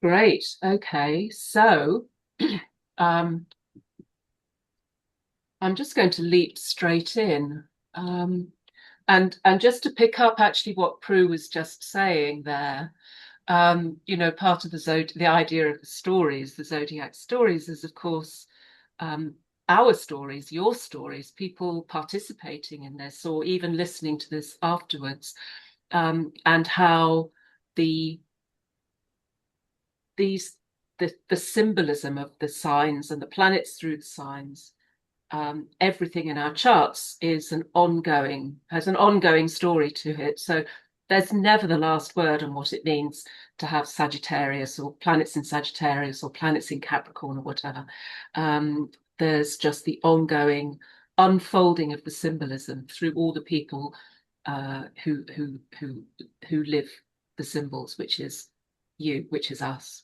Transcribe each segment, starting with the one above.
Great. Okay. So um, I'm just going to leap straight in. Um, and just to pick up actually what Prue was just saying there, part of the idea of the stories, the Zodiac stories, is of course um, our stories, your stories, people participating in this or even listening to this afterwards, and how the these the symbolism of the signs and the planets through the signs, everything in our charts has an ongoing story to it. So there's never the last word on what it means to have Sagittarius or planets in Sagittarius or planets in Capricorn or whatever. Um, there's just the ongoing unfolding of the symbolism through all the people who live the symbols, which is you, which is us.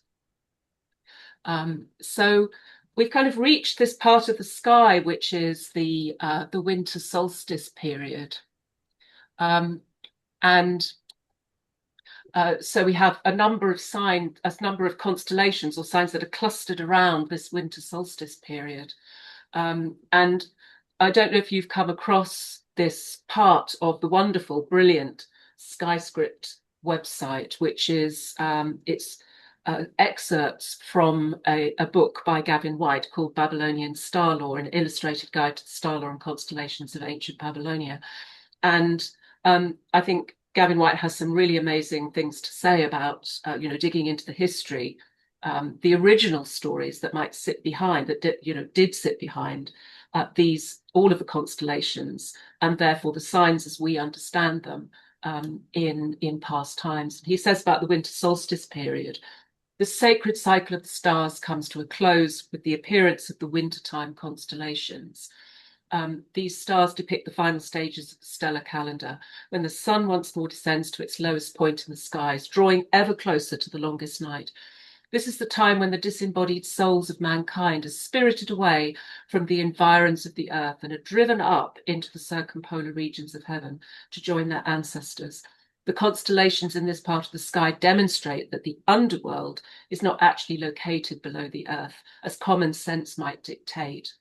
So we've kind of reached this part of the sky, which is the winter solstice period, um, and so we have a number of constellations or signs that are clustered around this winter solstice period. And I don't know if you've come across this part of the wonderful, brilliant SkyScript website, which is it's excerpts from a book by Gavin White called Babylonian Star Law, an illustrated guide to the star law and constellations of ancient Babylonia. And I think Gavin White has some really amazing things to say about, digging into the history, the original stories that might sit behind, did sit behind all of the constellations, and therefore the signs as we understand them in past times. He says about the winter solstice period, the sacred cycle of the stars comes to a close with the appearance of the wintertime constellations. These stars depict the final stages of the stellar calendar, when the sun once more descends to its lowest point in the skies, drawing ever closer to the longest night. This is the time when the disembodied souls of mankind are spirited away from the environs of the earth and are driven up into the circumpolar regions of heaven to join their ancestors. The constellations in this part of the sky demonstrate that the underworld is not actually located below the earth, as common sense might dictate,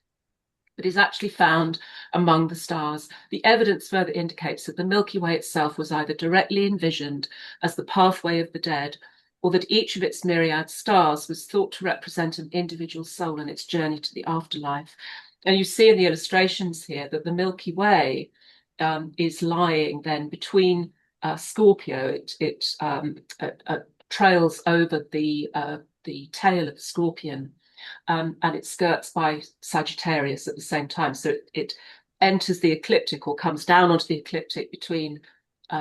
but is actually found among the stars. The evidence further indicates that the Milky Way itself was either directly envisioned as the pathway of the dead, or that each of its myriad stars was thought to represent an individual soul in its journey to the afterlife. And you see in the illustrations here that the Milky Way is lying then between Scorpio. It trails over the tail of the scorpion, and it skirts by Sagittarius at the same time. So it enters the ecliptic or comes down onto the ecliptic between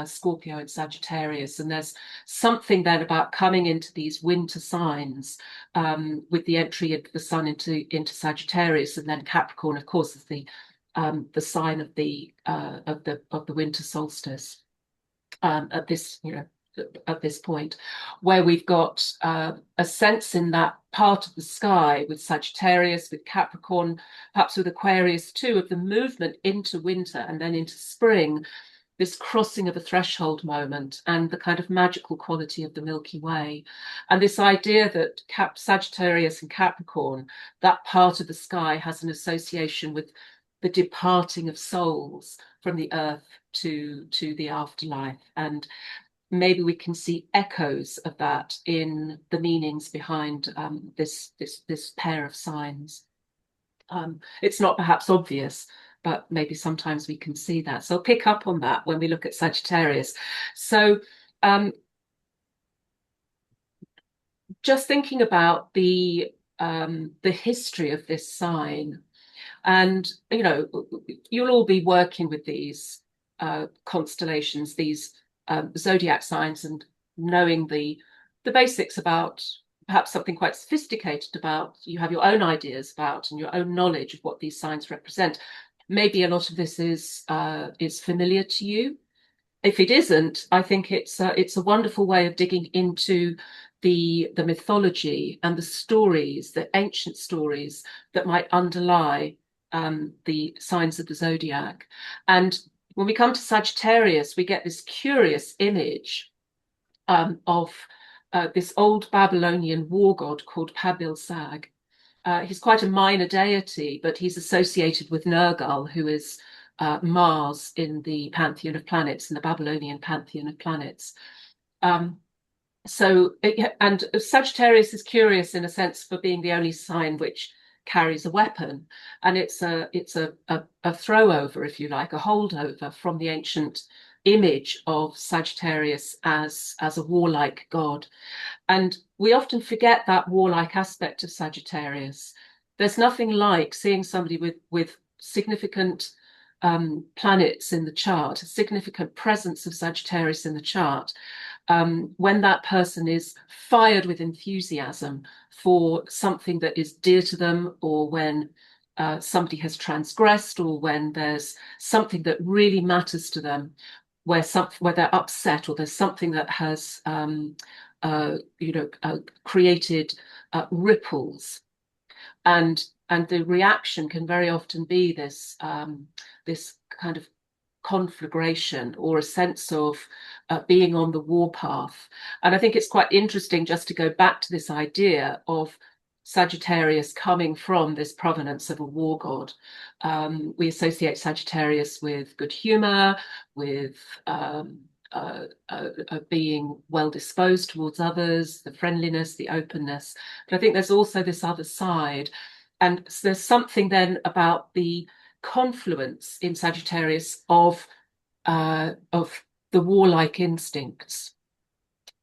Scorpio and Sagittarius. And there's something then about coming into these winter signs, with the entry of the sun into Sagittarius, and then Capricorn, of course, is the sign of the winter solstice, at this point, where we've got a sense in that part of the sky with Sagittarius, with Capricorn, perhaps with Aquarius too, of the movement into winter and then into spring, this crossing of a threshold moment, and the kind of magical quality of the Milky Way. And this idea that Sagittarius and Capricorn, that part of the sky, has an association with the departing of souls from the earth to the afterlife. And maybe we can see echoes of that in the meanings behind this pair of signs. It's not perhaps obvious, but maybe sometimes we can see that. So I'll pick up on that when we look at Sagittarius. So just thinking about the history of this sign, and you'll all be working with these constellations, these zodiac signs, and knowing the basics about perhaps something quite sophisticated about, you have your own ideas about and your own knowledge of what these signs represent. Maybe a lot of this is familiar to you. If it isn't, I think it's a wonderful way of digging into the mythology and the stories, the ancient stories that might underlie the signs of the zodiac. And when we come to Sagittarius, we get this curious image of this old Babylonian war god called Pabil-Sag. He's quite a minor deity, but he's associated with Nergal, who is Mars in the pantheon of planets, in the Babylonian pantheon of planets. And Sagittarius is curious in a sense for being the only sign which carries a weapon, and it's a throw over, if you like, a holdover from the ancient image of Sagittarius as a warlike god. And we often forget that warlike aspect of Sagittarius. There's nothing like seeing somebody with significant planets in the chart, a significant presence of Sagittarius in the chart, when that person is fired with enthusiasm for something that is dear to them, or when somebody has transgressed, or when there's something that really matters to them, where they're upset, or there's something that has created ripples, and the reaction can very often be this kind of conflagration, or a sense of being on the warpath. And I think it's quite interesting just to go back to this idea of Sagittarius coming from this provenance of a war god. We associate Sagittarius with good humor, with being well disposed towards others, the friendliness, the openness. But I think there's also this other side. And there's something then about the confluence in Sagittarius of the warlike instincts,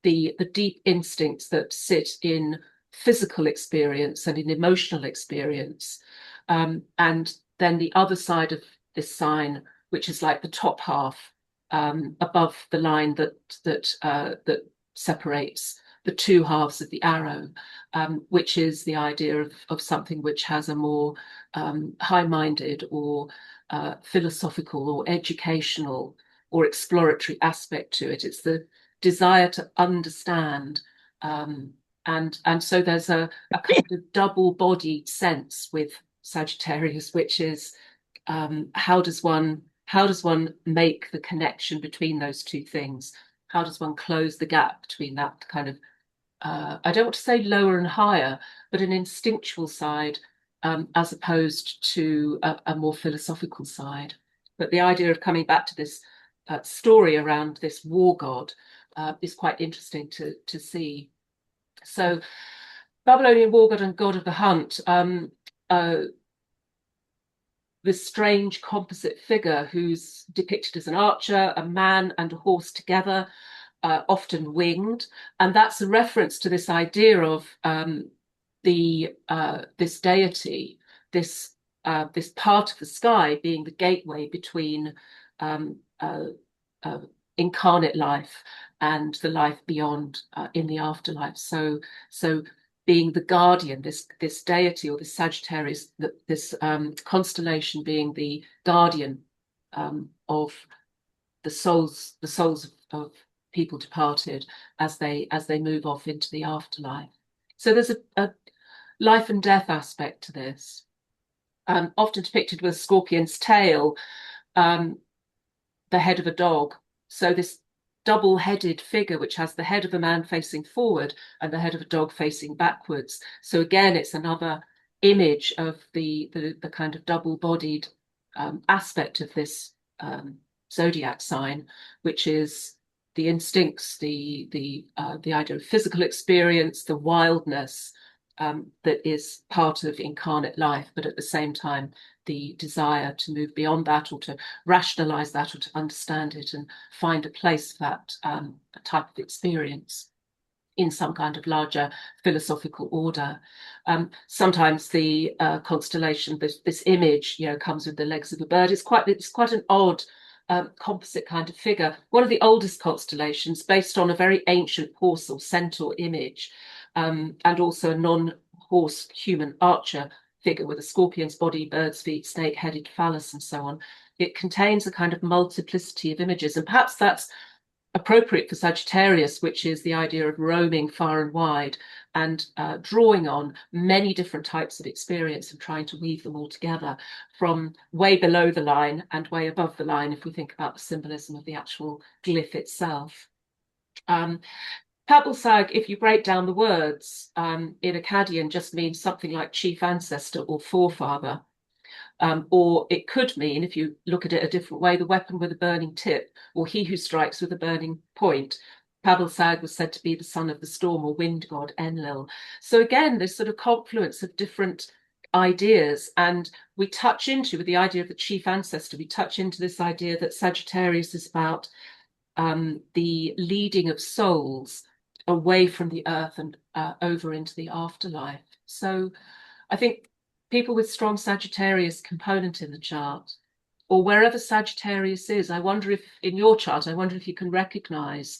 the deep instincts that sit in physical experience and in emotional experience, and then the other side of this sign, which is like the top half, above the line that separates the two halves of the arrow, which is the idea of something which has a more high-minded or philosophical or educational or exploratory aspect to it. It's the desire to understand, and so there's a kind of double-bodied sense with Sagittarius, which is how does one make the connection between those two things? How does one close the gap between that kind of I don't want to say lower and higher, but an instinctual side, as opposed to a more philosophical side. But the idea of coming back to this story around this war god is quite interesting to see. So, Babylonian war god and god of the hunt, this strange composite figure who's depicted as an archer, a man, and a horse together, often winged, and that's a reference to this idea of this deity, this part of the sky being the gateway between incarnate life and the life beyond, in the afterlife. So being the guardian, this deity or this Sagittarius, this constellation being the guardian of the souls of people departed as they move off into the afterlife. So there's a life and death aspect to this, often depicted with a scorpion's tail, the head of a dog. So this double-headed figure, which has the head of a man facing forward and the head of a dog facing backwards. So again, it's another image of the kind of double-bodied aspect of this zodiac sign, which is the instincts, the idea of physical experience, the wildness that is part of incarnate life, but at the same time, the desire to move beyond that, or to rationalize that, or to understand it and find a place for that type of experience in some kind of larger philosophical order. Sometimes the constellation, this image, comes with the legs of a bird. It's quite an odd composite kind of figure. One of the oldest constellations, based on a very ancient horse or centaur image, and also a non-horse human archer figure with a scorpion's body, bird's feet, snake-headed phallus, and so on. It contains a kind of multiplicity of images, and perhaps that's appropriate for Sagittarius, which is the idea of roaming far and wide and drawing on many different types of experience and trying to weave them all together from way below the line and way above the line, if we think about the symbolism of the actual glyph itself. Pabalsag, if you break down the words, in Akkadian just means something like chief ancestor or forefather. Or it could mean, if you look at it a different way, the weapon with a burning tip, or he who strikes with a burning point. Pabalsag was said to be the son of the storm or wind god Enlil. So again, this sort of confluence of different ideas, and we touch into, with the idea of the chief ancestor, we touch into this idea that Sagittarius is about the leading of souls away from the earth and over into the afterlife. So I think people with strong Sagittarius component in the chart, or wherever Sagittarius is, I wonder if in your chart, I wonder if you can recognize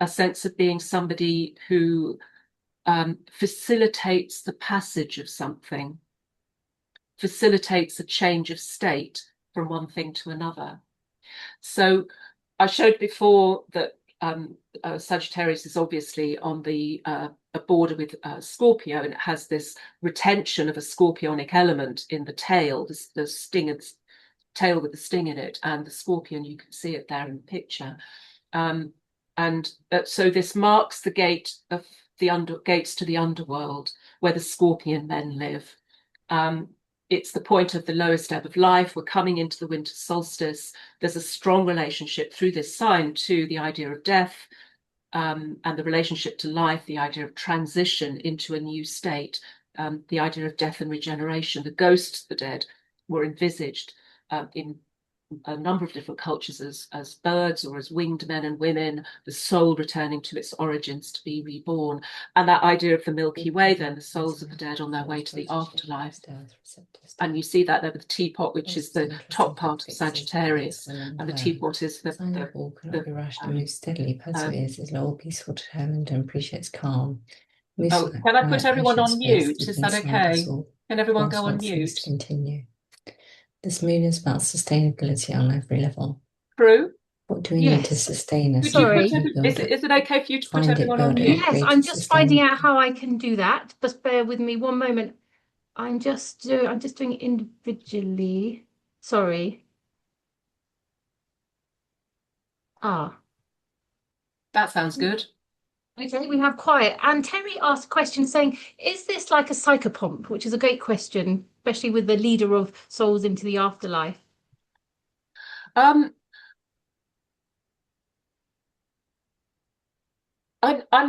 a sense of being somebody who facilitates the passage of something, facilitates a change of state from one thing to another. So I showed before that Sagittarius is obviously on the a border with Scorpio, and it has this retention of a scorpionic element in the tail, the sting of the tail with the sting in it, and the scorpion, you can see it there in the picture. And so this marks the gate of the gates to the underworld, where the scorpion men live. It's the point of the lowest ebb of life. We're coming into the winter solstice. There's a strong relationship through this sign to the idea of death, and the relationship to life, the idea of transition into a new state, the idea of death and regeneration. The ghosts of the dead were envisaged in a number of different cultures as birds or as winged men and women, the soul returning to its origins to be reborn. And that idea of the Milky Way, then, the souls of the dead on their way to the afterlife. And you see that there with the teapot, which is the top part of Sagittarius, and the teapot is the cannot be rushed and move steadily. Perseveres, is loyal, peaceful, determined, and appreciates calm. Oh, can I put everyone on mute? Is that okay? Can everyone go on mute? To continue. This moon is about sustainability on every level. Prue? What do we need to sustain us? Sorry. Is it okay for you to put everyone on mute? Yes, I'm just finding out how I can do that. Just bear with me one moment. I'm just doing it individually. Sorry. That sounds good. Okay, we have quiet. And Terry asked a question saying, is this like a psychopomp? Which is a great question, especially with the leader of souls into the afterlife. I'm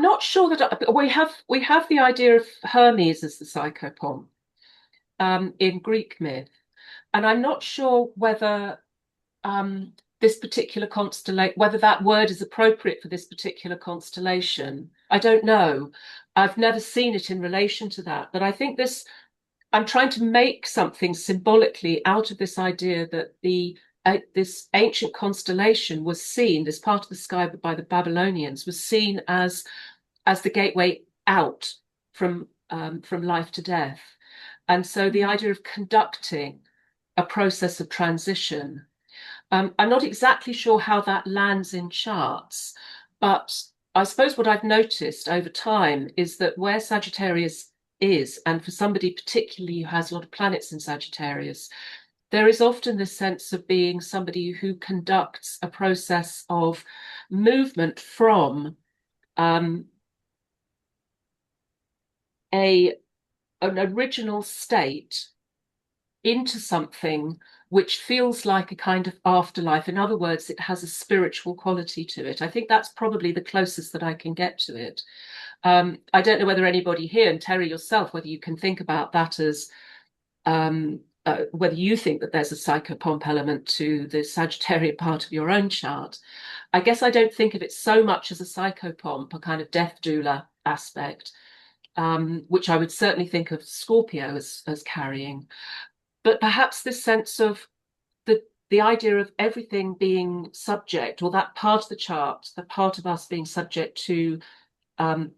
not sure that we have the idea of Hermes as the psychopomp in Greek myth, and I'm not sure whether this particular constellation, whether that word is appropriate for this particular constellation. I don't know. I've never seen it in relation to that, but I think I'm trying to make something symbolically out of this idea that this ancient constellation was seen, this part of the sky by the Babylonians was seen as the gateway out from life to death. And so the idea of conducting a process of transition, I'm not exactly sure how that lands in charts, but I suppose what I've noticed over time is that where Sagittarius is, and for somebody particularly who has a lot of planets in Sagittarius, there is often this sense of being somebody who conducts a process of movement from an original state into something which feels like a kind of afterlife. In other words, it has a spiritual quality to it. I think that's probably the closest that I can get to it. I don't know whether anybody here, and Terry yourself, whether you can think about that as whether you think that there's a psychopomp element to the Sagittarian part of your own chart. I guess I don't think of it so much as a psychopomp, a kind of death doula aspect, which I would certainly think of Scorpio as carrying. But perhaps this sense of the idea of everything being subject, or that part of the chart, the part of us being subject to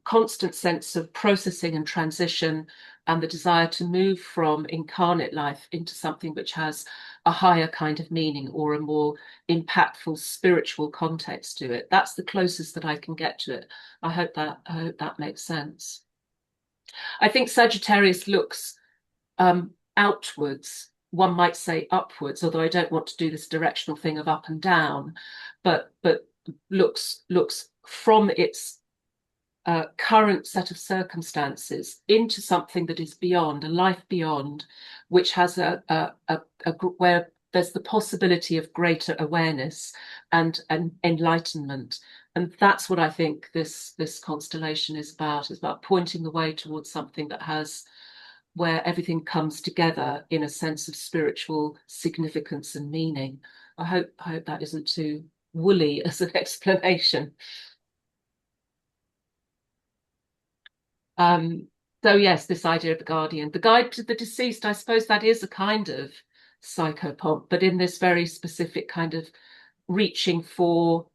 constant sense of processing and transition, and the desire to move from incarnate life into something which has a higher kind of meaning or a more impactful spiritual context to it. That's the closest that I can get to it. I hope that makes sense. I think Sagittarius looks outwards, one might say upwards, although I don't want to do this directional thing of up and down, but looks from its current set of circumstances into something that is beyond, a life beyond, which has where there's the possibility of greater awareness and enlightenment. And that's what I think this constellation is about. It's about pointing the way towards something that has, where everything comes together in a sense of spiritual significance and meaning. I hope that isn't too woolly as an explanation. So yes, this idea of the guardian, the guide to the deceased, I suppose that is a kind of psychopomp, but in this very specific kind of reaching for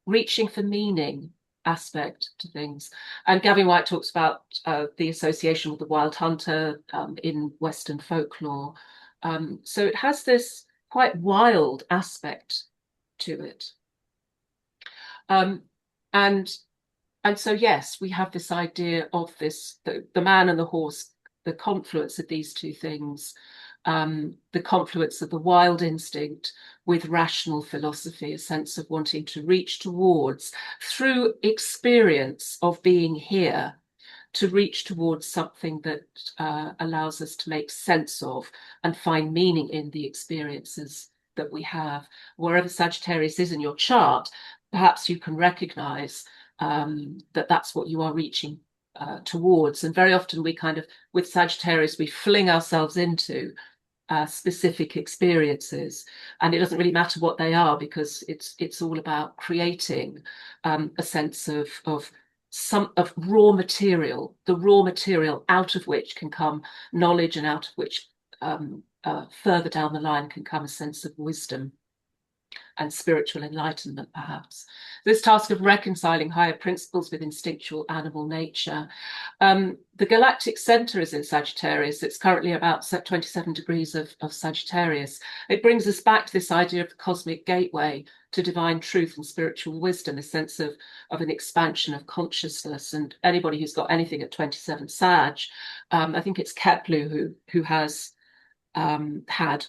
meaning aspect to things. And Gavin White talks about the association with the wild hunter in Western folklore. So it has this quite wild aspect to it. And so, yes, we have this idea of this, the man and the horse, the confluence of these two things, the confluence of the wild instinct with rational philosophy, a sense of wanting to reach towards, through experience of being here, to reach towards something that allows us to make sense of and find meaning in the experiences that we have. Wherever Sagittarius is in your chart, perhaps you can recognize that's what you are reaching towards. And very often we kind of, with Sagittarius, we fling ourselves into specific experiences, and it doesn't really matter what they are, because it's all about creating a sense of raw material, the raw material out of which can come knowledge, and out of which further down the line can come a sense of wisdom and spiritual enlightenment, perhaps. This task of reconciling higher principles with instinctual animal nature. The galactic center is in Sagittarius. It's currently about 27 degrees of Sagittarius. It brings us back to this idea of the cosmic gateway to divine truth and spiritual wisdom, a sense of an expansion of consciousness. And anybody who's got anything at 27 Sag, I think it's Kepler who has had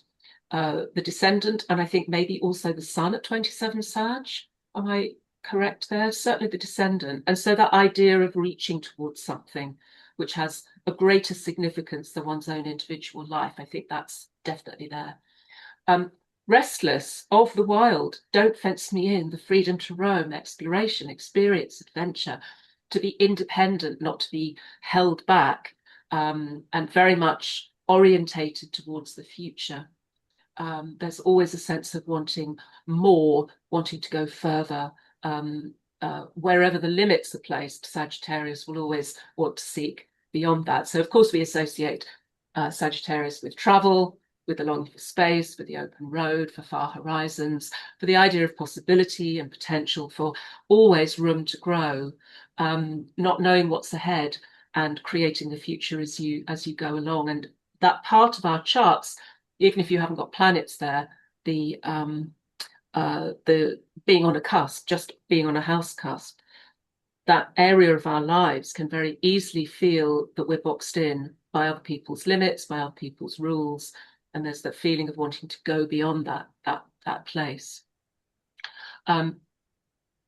the descendant, and I think maybe also the sun at 27 Sag. Am I correct there? Certainly the descendant. And so that idea of reaching towards something which has a greater significance than one's own individual life, I think that's definitely there. Restless, of the wild, don't fence me in, the freedom to roam, exploration, experience, adventure, to be independent, not to be held back, and very much orientated towards the future. There's always a sense of wanting more, wanting to go further. Wherever the limits are placed, Sagittarius will always want to seek beyond that. So, of course, we associate Sagittarius with travel, with the longing for space, with the open road, for far horizons, for the idea of possibility and potential, for always room to grow, not knowing what's ahead and creating the future as you go along. And that part of our charts, even if you haven't got planets there, the being on a cusp, just being on a house cusp, that area of our lives can very easily feel that we're boxed in by other people's limits, by other people's rules, and there's that feeling of wanting to go beyond that place.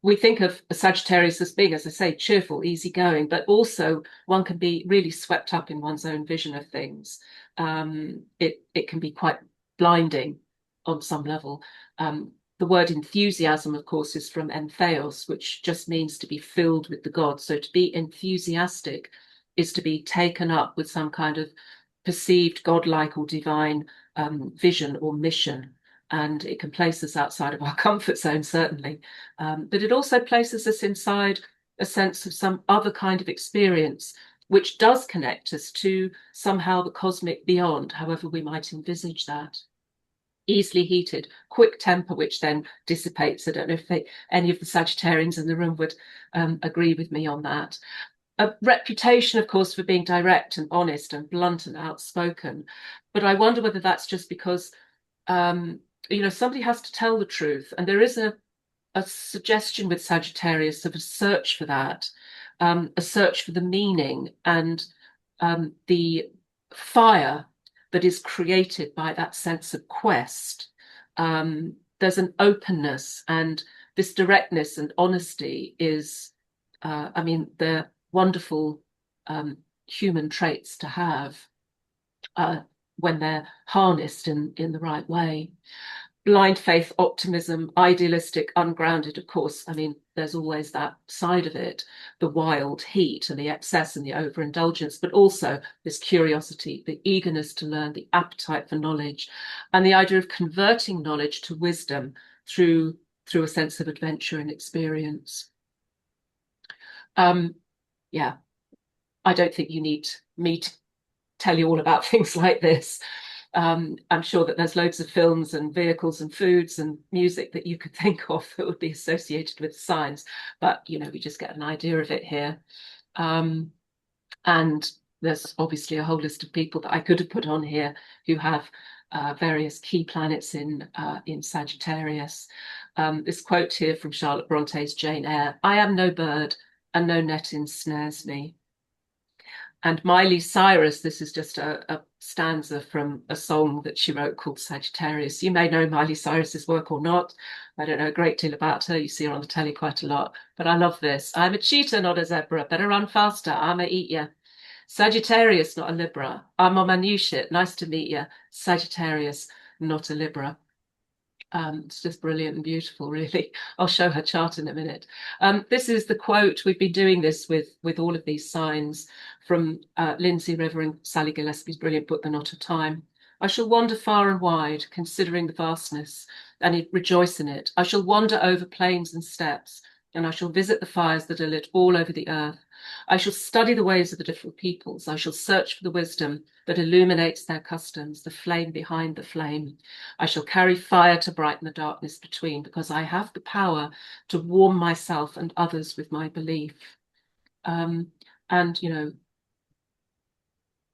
We think of a Sagittarius as being, as I say, cheerful, easygoing, but also one can be really swept up in one's own vision of things. It can be quite blinding on some level. The word enthusiasm, of course, is from entheos, which just means to be filled with the gods. So to be enthusiastic is to be taken up with some kind of perceived godlike or divine vision or mission. And it can place us outside of our comfort zone, certainly. But it also places us inside a sense of some other kind of experience, which does connect us to somehow the cosmic beyond, however we might envisage that. Easily heated, quick temper, which then dissipates. I don't know if any of the Sagittarians in the room would agree with me on that. A reputation, of course, for being direct and honest and blunt and outspoken. But I wonder whether that's just because somebody has to tell the truth. And there is a suggestion with Sagittarius of a search for that, a search for the meaning and the fire that is created by that sense of quest. There's an openness, and this directness and honesty is, wonderful human traits to have when they're harnessed in the right way. Blind faith, optimism, idealistic, ungrounded, of course. I mean, there's always that side of it, the wild heat and the excess and the overindulgence, but also this curiosity, the eagerness to learn, the appetite for knowledge, and the idea of converting knowledge to wisdom through a sense of adventure and experience. Yeah, I don't think you need me to tell you all about things like this. I'm sure that there's loads of films and vehicles and foods and music that you could think of that would be associated with signs, but we just get an idea of it here. And there's obviously a whole list of people that I could have put on here who have various key planets in Sagittarius. This quote here from Charlotte Bronte's Jane Eyre: "I am no bird, and no net ensnares me." And Miley Cyrus, this is just a stanza from a song that she wrote called Sagittarius. You may know Miley Cyrus's work or not. I don't know a great deal about her. You see her on the telly quite a lot. But I love this. "I'm a cheetah, not a zebra. Better run faster. I'ma eat ya. Sagittarius, not a Libra. I'm on my new shit. Nice to meet ya. Sagittarius, not a Libra." It's just brilliant and beautiful, really. I'll show her chart in a minute. This is the quote. We've been doing this with all of these signs from Lindsay River and Sally Gillespie's brilliant book, The Knot of Time. "I shall wander far and wide, considering the vastness, and rejoice in it. I shall wander over plains and steppes, and I shall visit the fires that are lit all over the earth. I shall study the ways of the different peoples. I shall search for the wisdom that illuminates their customs, the flame behind the flame. I shall carry fire to brighten the darkness between, because I have the power to warm myself and others with my belief." And,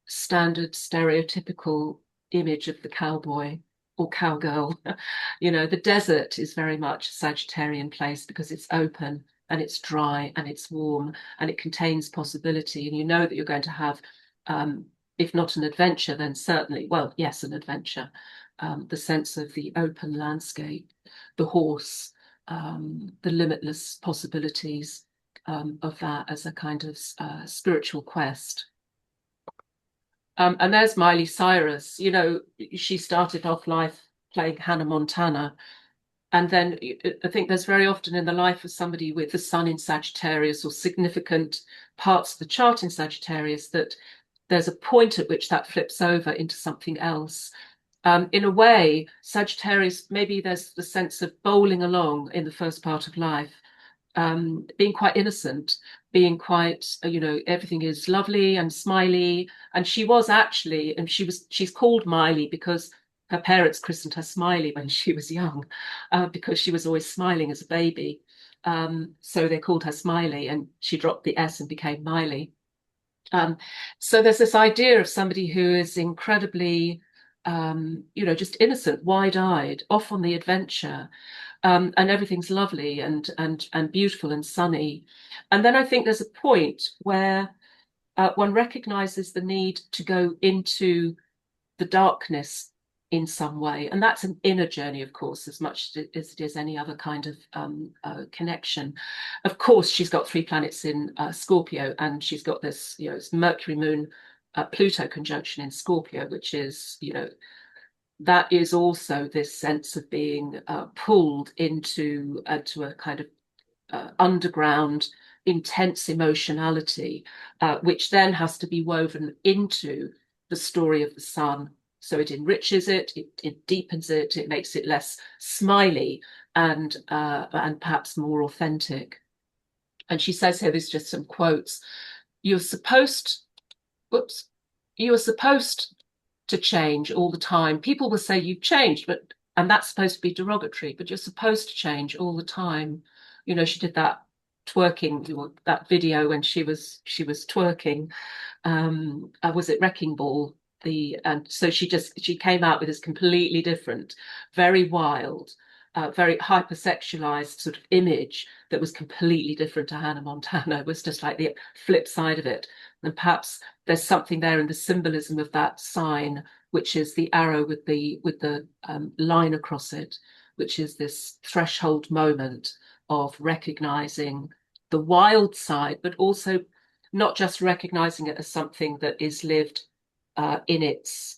standard stereotypical image of the cowboy or cowgirl. The desert is very much a Sagittarian place because it's open and it's dry and it's warm and it contains possibility. And that you're going to have, if not an adventure, then certainly, well, yes, an adventure. The sense of the open landscape, the horse, the limitless possibilities of that as a kind of spiritual quest. And there's Miley Cyrus. She started off life playing Hannah Montana. And then I think there's very often in the life of somebody with the sun in Sagittarius or significant parts of the chart in Sagittarius that there's a point at which that flips over into something else. In a way, Sagittarius, maybe there's the sense of bowling along in the first part of life, being quite innocent, being quite, everything is lovely and smiley. And she was actually, and she's called Miley because her parents christened her Smiley when she was young, because she was always smiling as a baby. So they called her Smiley, and she dropped the S and became Miley. So there's this idea of somebody who is incredibly, just innocent, wide-eyed, off on the adventure. And everything's lovely and beautiful and sunny. And then I think there's a point where one recognizes the need to go into the darkness in some way. And that's an inner journey, of course, as much as it is any other kind of connection. Of course, she's got 3 planets in Scorpio, and she's got this, it's Mercury, Moon, Pluto conjunction in Scorpio, which is, that is also this sense of being pulled into a kind of underground, intense emotionality, which then has to be woven into the story of the sun. So it enriches it, it deepens it, it makes it less smiley and perhaps more authentic. And she says here, there's just some quotes. You are supposed to change all the time. People will say you've changed, and that's supposed to be derogatory, but you're supposed to change all the time. She did that twerking, that video when she was twerking. Was it Wrecking Ball? And so she came out with this completely different, very wild, very hypersexualized sort of image that was completely different to Hannah Montana. It was just like the flip side of it. And perhaps there's something there in the symbolism of that sign, which is the arrow with the line across it, which is this threshold moment of recognizing the wild side, but also not just recognizing it as something that is lived in its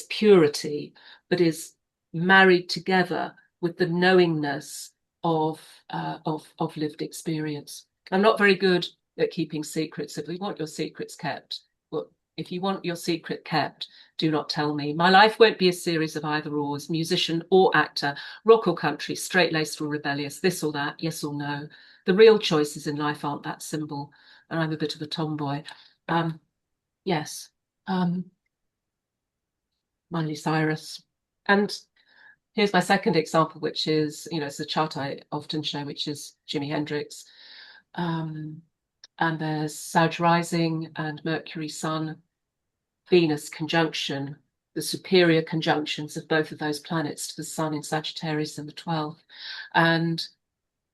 purity, but is married together with the knowingness of lived experience. I'm not very good at keeping secrets. If we want your secrets kept, well, if you want your secret kept, do not tell me. My life won't be a series of either ors, musician or actor, rock or country, straight-laced or rebellious, this or that, yes or no. The real choices in life aren't that simple, and I'm a bit of a tomboy. Yes. Miley Cyrus. And here's my second example, which is, it's a chart I often show, which is Jimi Hendrix. And there's Sag rising and Mercury, Sun, Venus conjunction, the superior conjunctions of both of those planets to the Sun in Sagittarius in the 12th. And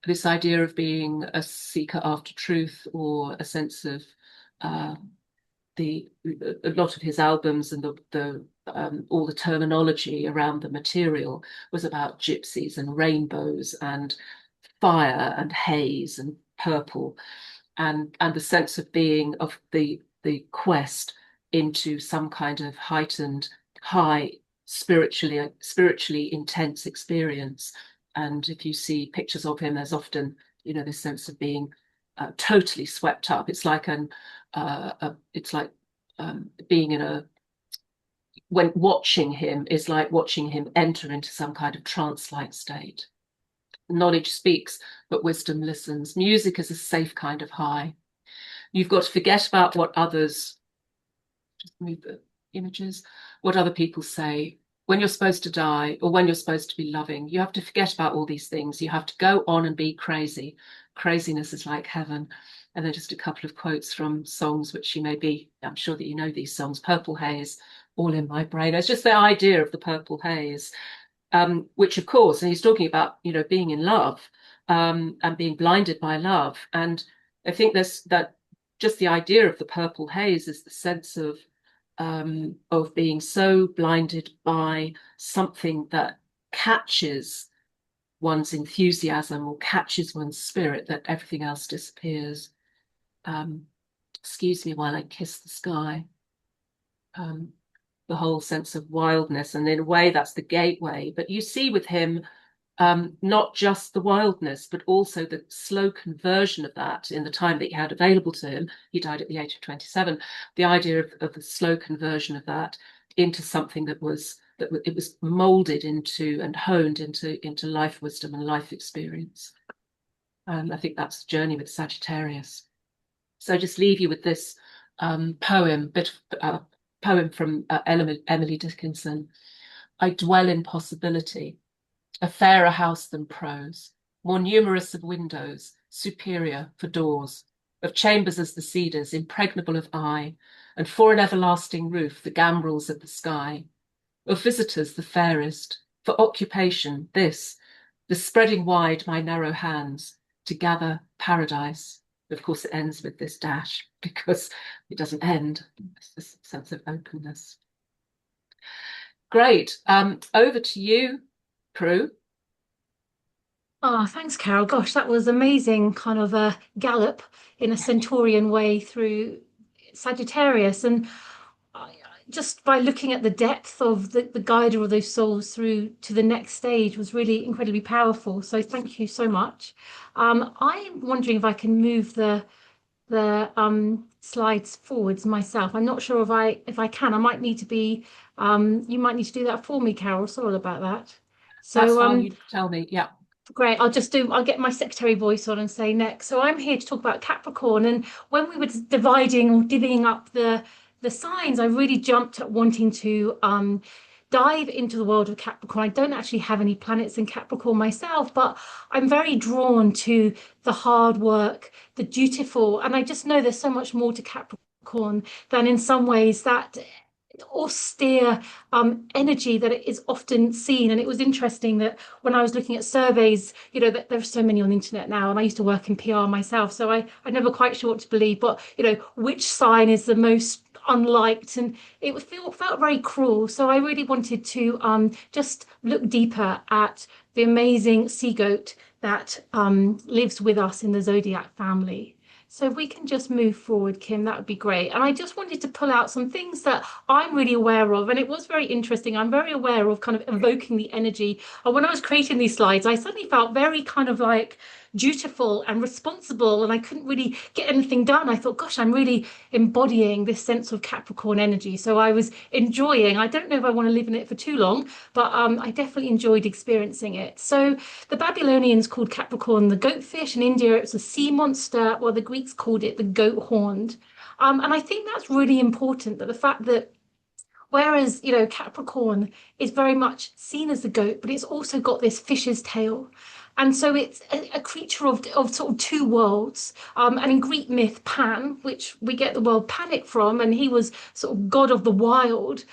this idea of being a seeker after truth, or a sense of a lot of his albums and all the terminology around the material was about gypsies and rainbows and fire and haze and purple, and the sense of being of the quest into some kind of heightened, high, spiritually intense experience. And if you see pictures of him, there's often, this sense of being totally swept up. It's like being in a, when watching him is like watching him enter into some kind of trance-like state. Knowledge speaks, but wisdom listens. Music is a safe kind of high. You've got to forget about what others, just move the images, what other people say. When you're supposed to die, or when you're supposed to be loving, you have to forget about all these things. You have to go on and be crazy. Craziness is like heaven. And then just a couple of quotes from songs which I'm sure that you know these songs. Purple Haze, all in my brain. It's just the idea of the purple haze. Which, of course, and he's talking about, being in love, and being blinded by love. And I think that just the idea of the purple haze is the sense of being so blinded by something that catches one's enthusiasm or catches one's spirit, that everything else disappears. Excuse me while I kiss the sky. The whole sense of wildness, and in a way that's the gateway. But you see with him not just the wildness, but also the slow conversion of that in the time that he had available to him. He died at the age of 27. The idea of the slow conversion of that into something it was molded into and honed into life wisdom and life experience. I think that's the journey with Sagittarius. So just leave you with this poem from Emily Dickinson. I dwell in possibility, a fairer house than prose, more numerous of windows, superior for doors, of chambers as the cedars, impregnable of eye, and for an everlasting roof the gambrels of the sky, of visitors the fairest, for occupation this, the spreading wide my narrow hands, to gather paradise. Of course, it ends with this dash because it doesn't end. It's this sense of openness. Great. Over to you, Prue. Oh, thanks, Carole. Gosh, that was amazing, kind of a gallop in a Centaurian way through Sagittarius. And just by looking at the depth of the guider of those souls through to the next stage was really incredibly powerful. So thank you so much. I'm wondering if I can move the slides forwards myself. I'm not sure if I can. I might need to be you might need to do that for me, Carole. Sorry about that. So that's fine, you tell me. Yeah. Great. I'll get my secretary voice on and say next. So I'm here to talk about Capricorn. And when we were dividing or divvying up the signs, I really jumped at wanting to dive into the world of Capricorn. I don't actually have any planets in Capricorn myself, but I'm very drawn to the hard work, the dutiful, and I just know there's so much more to Capricorn than in some ways that austere energy that it is often seen. And it was interesting that when I was looking at surveys, that there's so many on the internet now, and I used to work in PR myself, so I'm never quite sure what to believe, but which sign is the most unliked, and it felt very cruel. So I really wanted to just look deeper at the amazing sea goat that lives with us in the Zodiac family. So if we can just move forward, Kim, that would be great. And I just wanted to pull out some things that I'm really aware of. And it was very interesting. I'm very aware of kind of evoking the energy. And when I was creating these slides, I suddenly felt very kind of like dutiful and responsible. And I couldn't really get anything done. I thought, gosh, I'm really embodying this sense of Capricorn energy. So I was enjoying, I don't know if I want to live in it for too long, but I definitely enjoyed experiencing it. So the Babylonians called Capricorn the goatfish. In India, it was a sea monster, while the Greeks called it the goat horned. And I think that's really important, that the fact that whereas, Capricorn is very much seen as the goat, but it's also got this fish's tail. And so it's a creature of sort of two worlds. And in Greek myth, Pan, which we get the word panic from, and he was sort of god of the wild,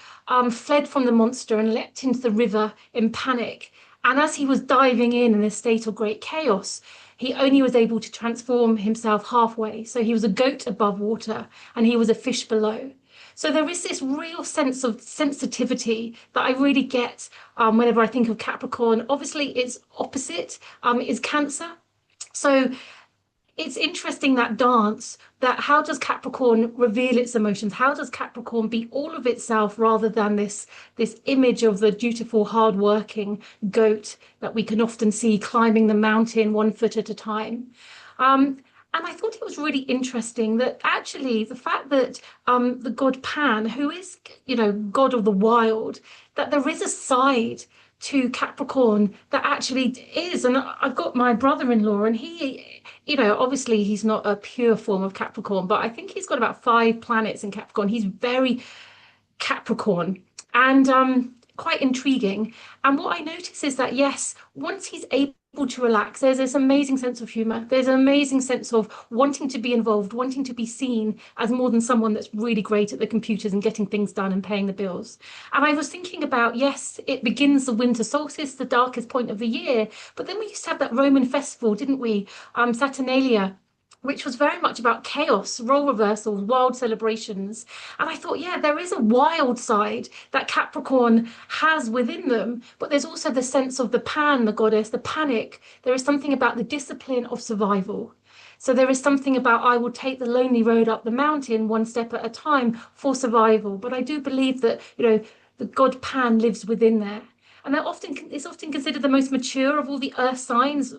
fled from the monster and leapt into the river in panic. And as he was diving in a state of great chaos, he only was able to transform himself halfway. So he was a goat above water and he was a fish below. So there is this real sense of sensitivity that I really get whenever I think of Capricorn. Obviously, its opposite is Cancer. So it's interesting, that dance, that how does Capricorn reveal its emotions? How does Capricorn be all of itself rather than this image of the dutiful, hardworking goat that we can often see climbing the mountain 1 foot at a time? And I thought it was really interesting that actually the fact that the god Pan, who is, god of the wild, that there is a side to Capricorn that actually is. And I've got my brother-in-law, and he, obviously he's not a pure form of Capricorn, but I think he's got about 5 planets in Capricorn. He's very Capricorn and quite intriguing. And what I notice is that, yes, once he's able to relax, there's this amazing sense of humor. There's an amazing sense of wanting to be involved, wanting to be seen as more than someone that's really great at the computers and getting things done and paying the bills. And I was thinking about, yes, it begins the winter solstice, the darkest point of the year, but then we used to have that Roman festival, didn't we? Saturnalia, which was very much about chaos, role reversals, wild celebrations. And I thought, yeah, there is a wild side that Capricorn has within them, but there's also the sense of the Pan, the goddess, the panic. There is something about the discipline of survival. So there is something about, I will take the lonely road up the mountain 1 step at a time for survival. But I do believe that, the god Pan lives within there. And it's often considered the most mature of all the earth signs.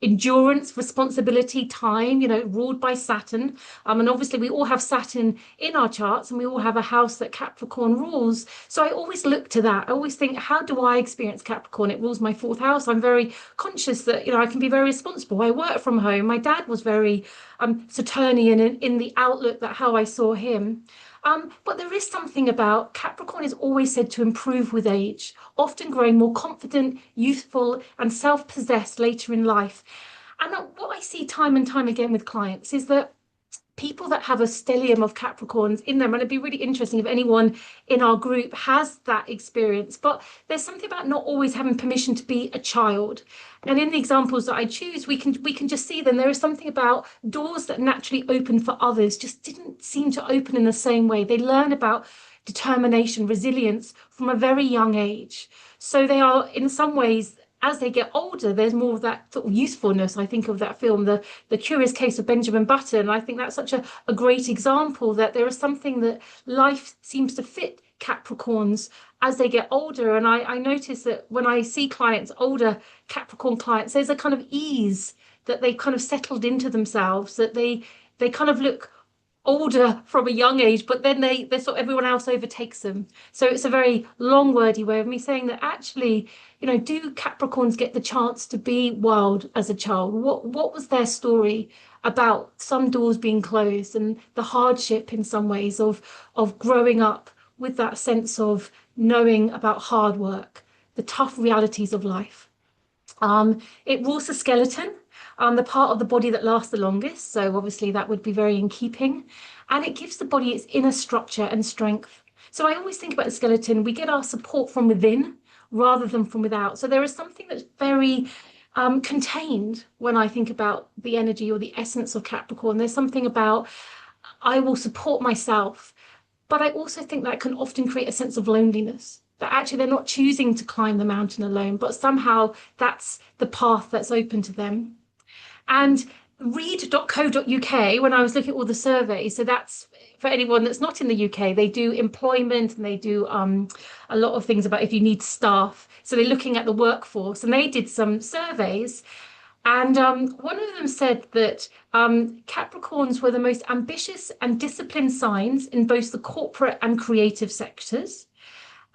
Endurance, responsibility, time, ruled by Saturn. And obviously we all have Saturn in our charts, and we all have a house that Capricorn rules. So I always look to that. I always think, how do I experience Capricorn? It rules my 4th house. I'm very conscious that, I can be very responsible. I work from home. My dad was very Saturnian in the outlook that how I saw him. But there is something about Capricorn is always said to improve with age, often growing more confident, youthful, and self-possessed later in life. And what I see time and time again with clients is that people that have a stellium of Capricorns in them, and it'd be really interesting if anyone in our group has that experience, but there's something about not always having permission to be a child. And in the examples that I choose, we can just see them. There is something about doors that naturally open for others just didn't seem to open in the same way. They learn about determination, resilience from a very young age. So they are, in some ways, as they get older, there's more of that sort of youthfulness. I think of that film, The Curious Case of Benjamin Button. I think that's such a great example that there is something that life seems to fit Capricorns as they get older. And I notice that when I see clients, older Capricorn clients, there's a kind of ease that they've kind of settled into themselves, that they kind of look older from a young age, but then they sort of everyone else overtakes them. So it's a very long wordy way of me saying that actually, do Capricorns get the chance to be wild as a child? What was their story about some doors being closed and the hardship in some ways of growing up with that sense of knowing about hard work, the tough realities of life? It rules the skeleton, the part of the body that lasts the longest. So obviously that would be very in keeping. And it gives the body its inner structure and strength. So I always think about the skeleton, we get our support from within rather than from without. So there is something that's very contained when I think about the energy or the essence of Capricorn. There's something about, I will support myself. But I also think that can often create a sense of loneliness, that actually they're not choosing to climb the mountain alone, but somehow that's the path that's open to them. And read.co.uk when I was looking at all the surveys. So that's for anyone that's not in the UK. They do employment and they do a lot of things about if you need staff. So they're looking at the workforce and they did some surveys. And one of them said that Capricorns were the most ambitious and disciplined signs in both the corporate and creative sectors.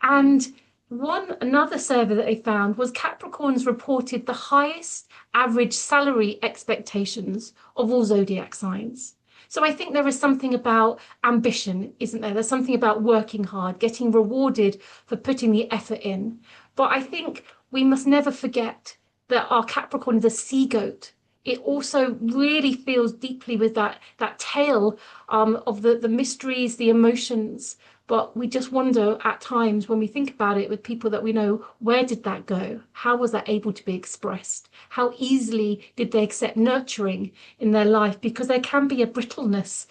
And another survey that they found was Capricorns reported the highest average salary expectations of all zodiac signs. So I think there is something about ambition, isn't there? There's something about working hard, getting rewarded for putting the effort in. But I think we must never forget that our Capricorn is a sea goat. It also really feels deeply with that tale of the mysteries, the emotions. But we just wonder at times when we think about it with people that we know, where did that go? How was that able to be expressed? How easily did they accept nurturing in their life? Because there can be a brittleness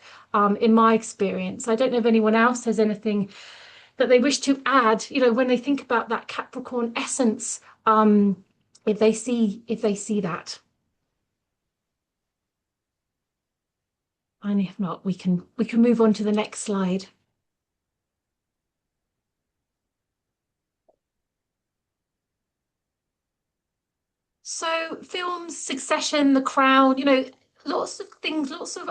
in my experience. I don't know if anyone else has anything that they wish to add, when they think about that Capricorn essence, if they see that. And if not, we can move on to the next slide. So films, Succession, The Crown, lots of things, lots of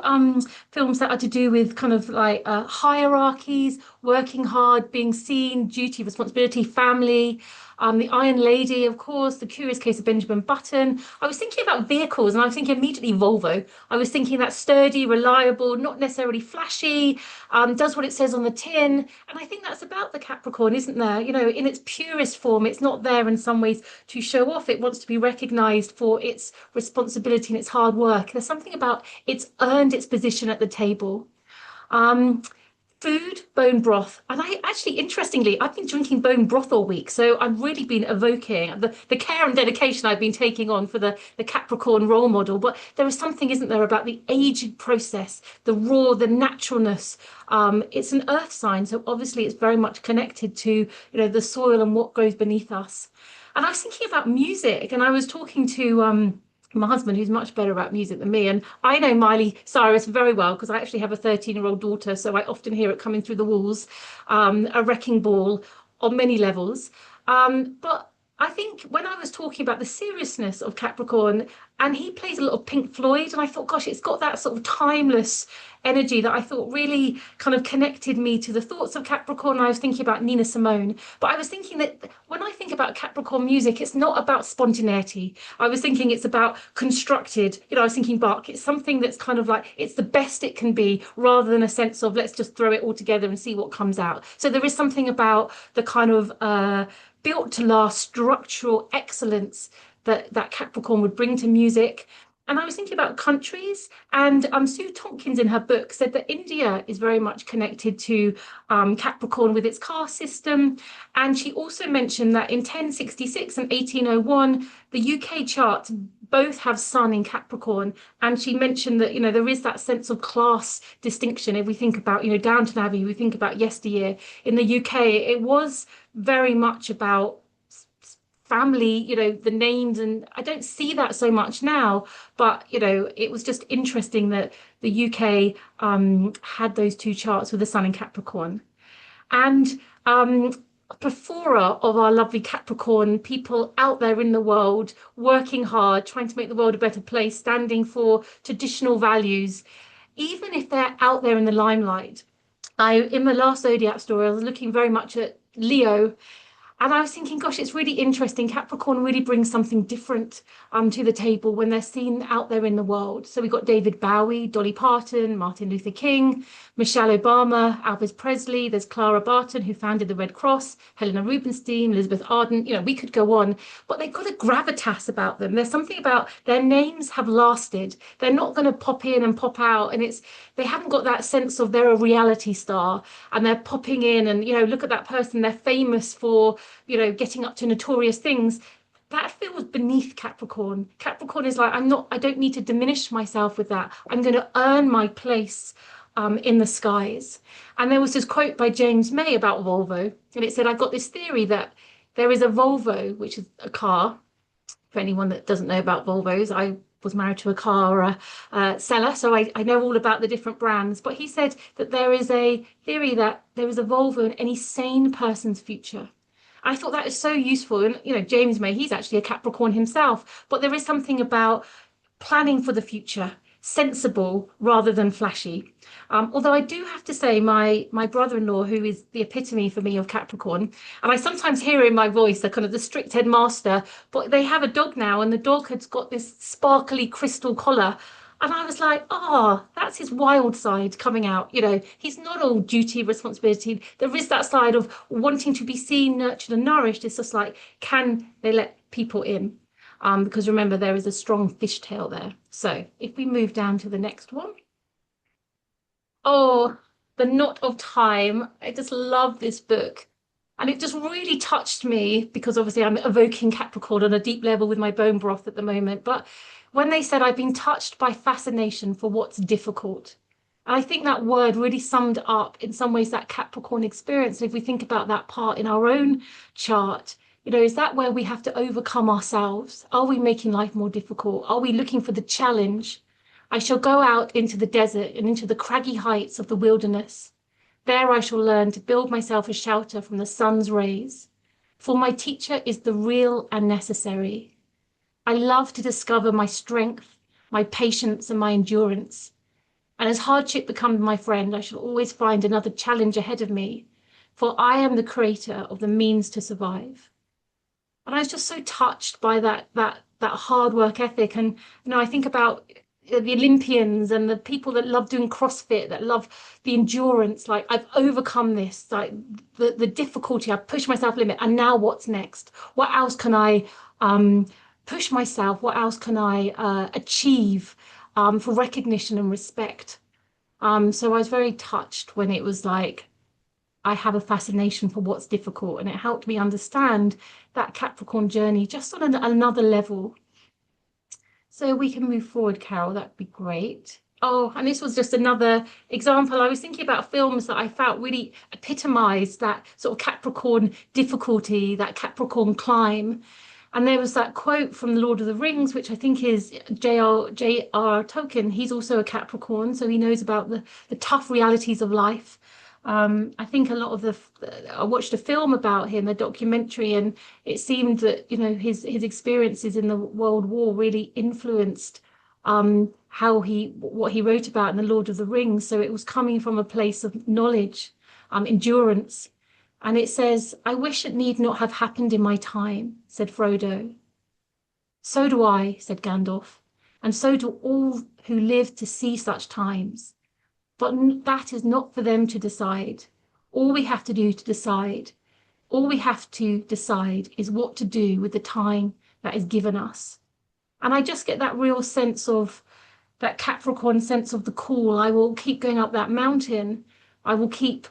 films that are to do with kind of like hierarchies, working hard, being seen, duty, responsibility, family. The Iron Lady, of course, The Curious Case of Benjamin Button. I was thinking about vehicles and I was thinking immediately Volvo. I was thinking that sturdy, reliable, not necessarily flashy, does what it says on the tin. And I think that's about the Capricorn, isn't there? In its purest form, it's not there in some ways to show off. It wants to be recognized for its responsibility and its hard work. There's something about it's earned its position at the table. Food, bone broth. And I actually, interestingly, I've been drinking bone broth all week. So I've really been evoking the care and dedication I've been taking on for the Capricorn role model. But there is something, isn't there, about the aging process, the raw, the naturalness. It's an earth sign. So obviously it's very much connected to, the soil and what goes beneath us. And I was thinking about music and I was talking to my husband, who's much better about music than me. And I know Miley Cyrus very well because I actually have a 13-year-old daughter. So I often hear it coming through the walls, a wrecking ball on many levels. But I think when I was talking about the seriousness of Capricorn, and he plays a lot of Pink Floyd, and I thought, gosh, it's got that sort of timeless energy that I thought really kind of connected me to the thoughts of Capricorn. I was thinking about Nina Simone, but I was thinking that when I think about Capricorn music, it's not about spontaneity. I was thinking it's about constructed, I was thinking Bach, it's something that's kind of like, it's the best it can be rather than a sense of let's just throw it all together and see what comes out. So there is something about the kind of built to last structural excellence that Capricorn would bring to music. And I was thinking about countries, and Sue Tompkins in her book said that India is very much connected to Capricorn with its caste system. And she also mentioned that in 1066 and 1801, the UK charts both have Sun in Capricorn. And she mentioned that, there is that sense of class distinction. If we think about, Downton Abbey, we think about yesteryear. In the UK, it was very much about family, the names, and I don't see that so much now, but it was just interesting that the UK had those two charts with the Sun in Capricorn. And plethora of our lovely Capricorn people out there in the world, working hard, trying to make the world a better place, standing for traditional values, even if they're out there in the limelight. In the last Zodiac story, I was looking very much at Leo. And I was thinking, gosh, it's really interesting. Capricorn really brings something different to the table when they're seen out there in the world. So we got David Bowie, Dolly Parton, Martin Luther King, Michelle Obama, Elvis Presley. There's Clara Barton, who founded the Red Cross, Helena Rubinstein, Elizabeth Arden. We could go on, but they've got a gravitas about them. There's something about their names have lasted. They're not going to pop in and pop out. And they haven't got that sense of they're a reality star and they're popping in and, look at that person. They're famous for, getting up to notorious things. That feels beneath Capricorn. Capricorn is like, I don't need to diminish myself with that. I'm going to earn my place in the skies. And there was this quote by James May about Volvo. And it said, I've got this theory that there is a Volvo, which is a car. For anyone that doesn't know about Volvos, was married to a car seller, so I know all about the different brands. But he said that there is a theory that there is a Volvo in any sane person's future. I thought that is so useful. And, James May, he's actually a Capricorn himself, but there is something about planning for the future, sensible rather than flashy. Although I do have to say, my brother-in-law, who is the epitome for me of Capricorn, and I sometimes hear in my voice the kind of the strict headmaster, but they have a dog now, and the dog has got this sparkly crystal collar. And I was like, that's his wild side coming out. He's not all duty, responsibility. There is that side of wanting to be seen, nurtured, and nourished. It's just like, can they let people in? Because remember, there is a strong fishtail there. So if we move down to the next one. Oh, The Knot of Time. I just love this book. And it just really touched me because obviously I'm evoking Capricorn on a deep level with my bone broth at the moment. But when they said I've been touched by fascination for what's difficult, and I think that word really summed up in some ways that Capricorn experience. And if we think about that part in our own chart, is that where we have to overcome ourselves? Are we making life more difficult? Are we looking for the challenge? I shall go out into the desert and into the craggy heights of the wilderness. There I shall learn to build myself a shelter from the sun's rays. For my teacher is the real and necessary. I love to discover my strength, my patience, and my endurance. And as hardship becomes my friend, I shall always find another challenge ahead of me, for I am the creator of the means to survive. And I was just so touched by that hard work ethic. And I think about the Olympians and the people that love doing CrossFit, that love the endurance. Like, I've overcome this, like the difficulty. I've pushed myself limit, and now what's next? What else can I push myself? What else can I achieve for recognition and respect? So I was very touched when it was like, I have a fascination for what's difficult, and it helped me understand that Capricorn journey just on another level. So we can move forward, Carole, that'd be great. Oh, and this was just another example. I was thinking about films that I felt really epitomized that sort of Capricorn difficulty, that Capricorn climb. And there was that quote from The Lord of the Rings, which I think is J.R. Tolkien. He's also a Capricorn, so he knows about the tough realities of life. I think a lot of I watched a film about him, a documentary, and it seemed that, his experiences in the World War really influenced what he wrote about in The Lord of the Rings. So it was coming from a place of knowledge, endurance. And it says, I wish it need not have happened in my time, said Frodo. So do I, said Gandalf, and so do all who live to see such times. But that is not for them to decide. All we have to decide is what to do with the time that is given us. And I just get that real sense of that Capricorn sense of the call. I will keep going up that mountain. I will keep,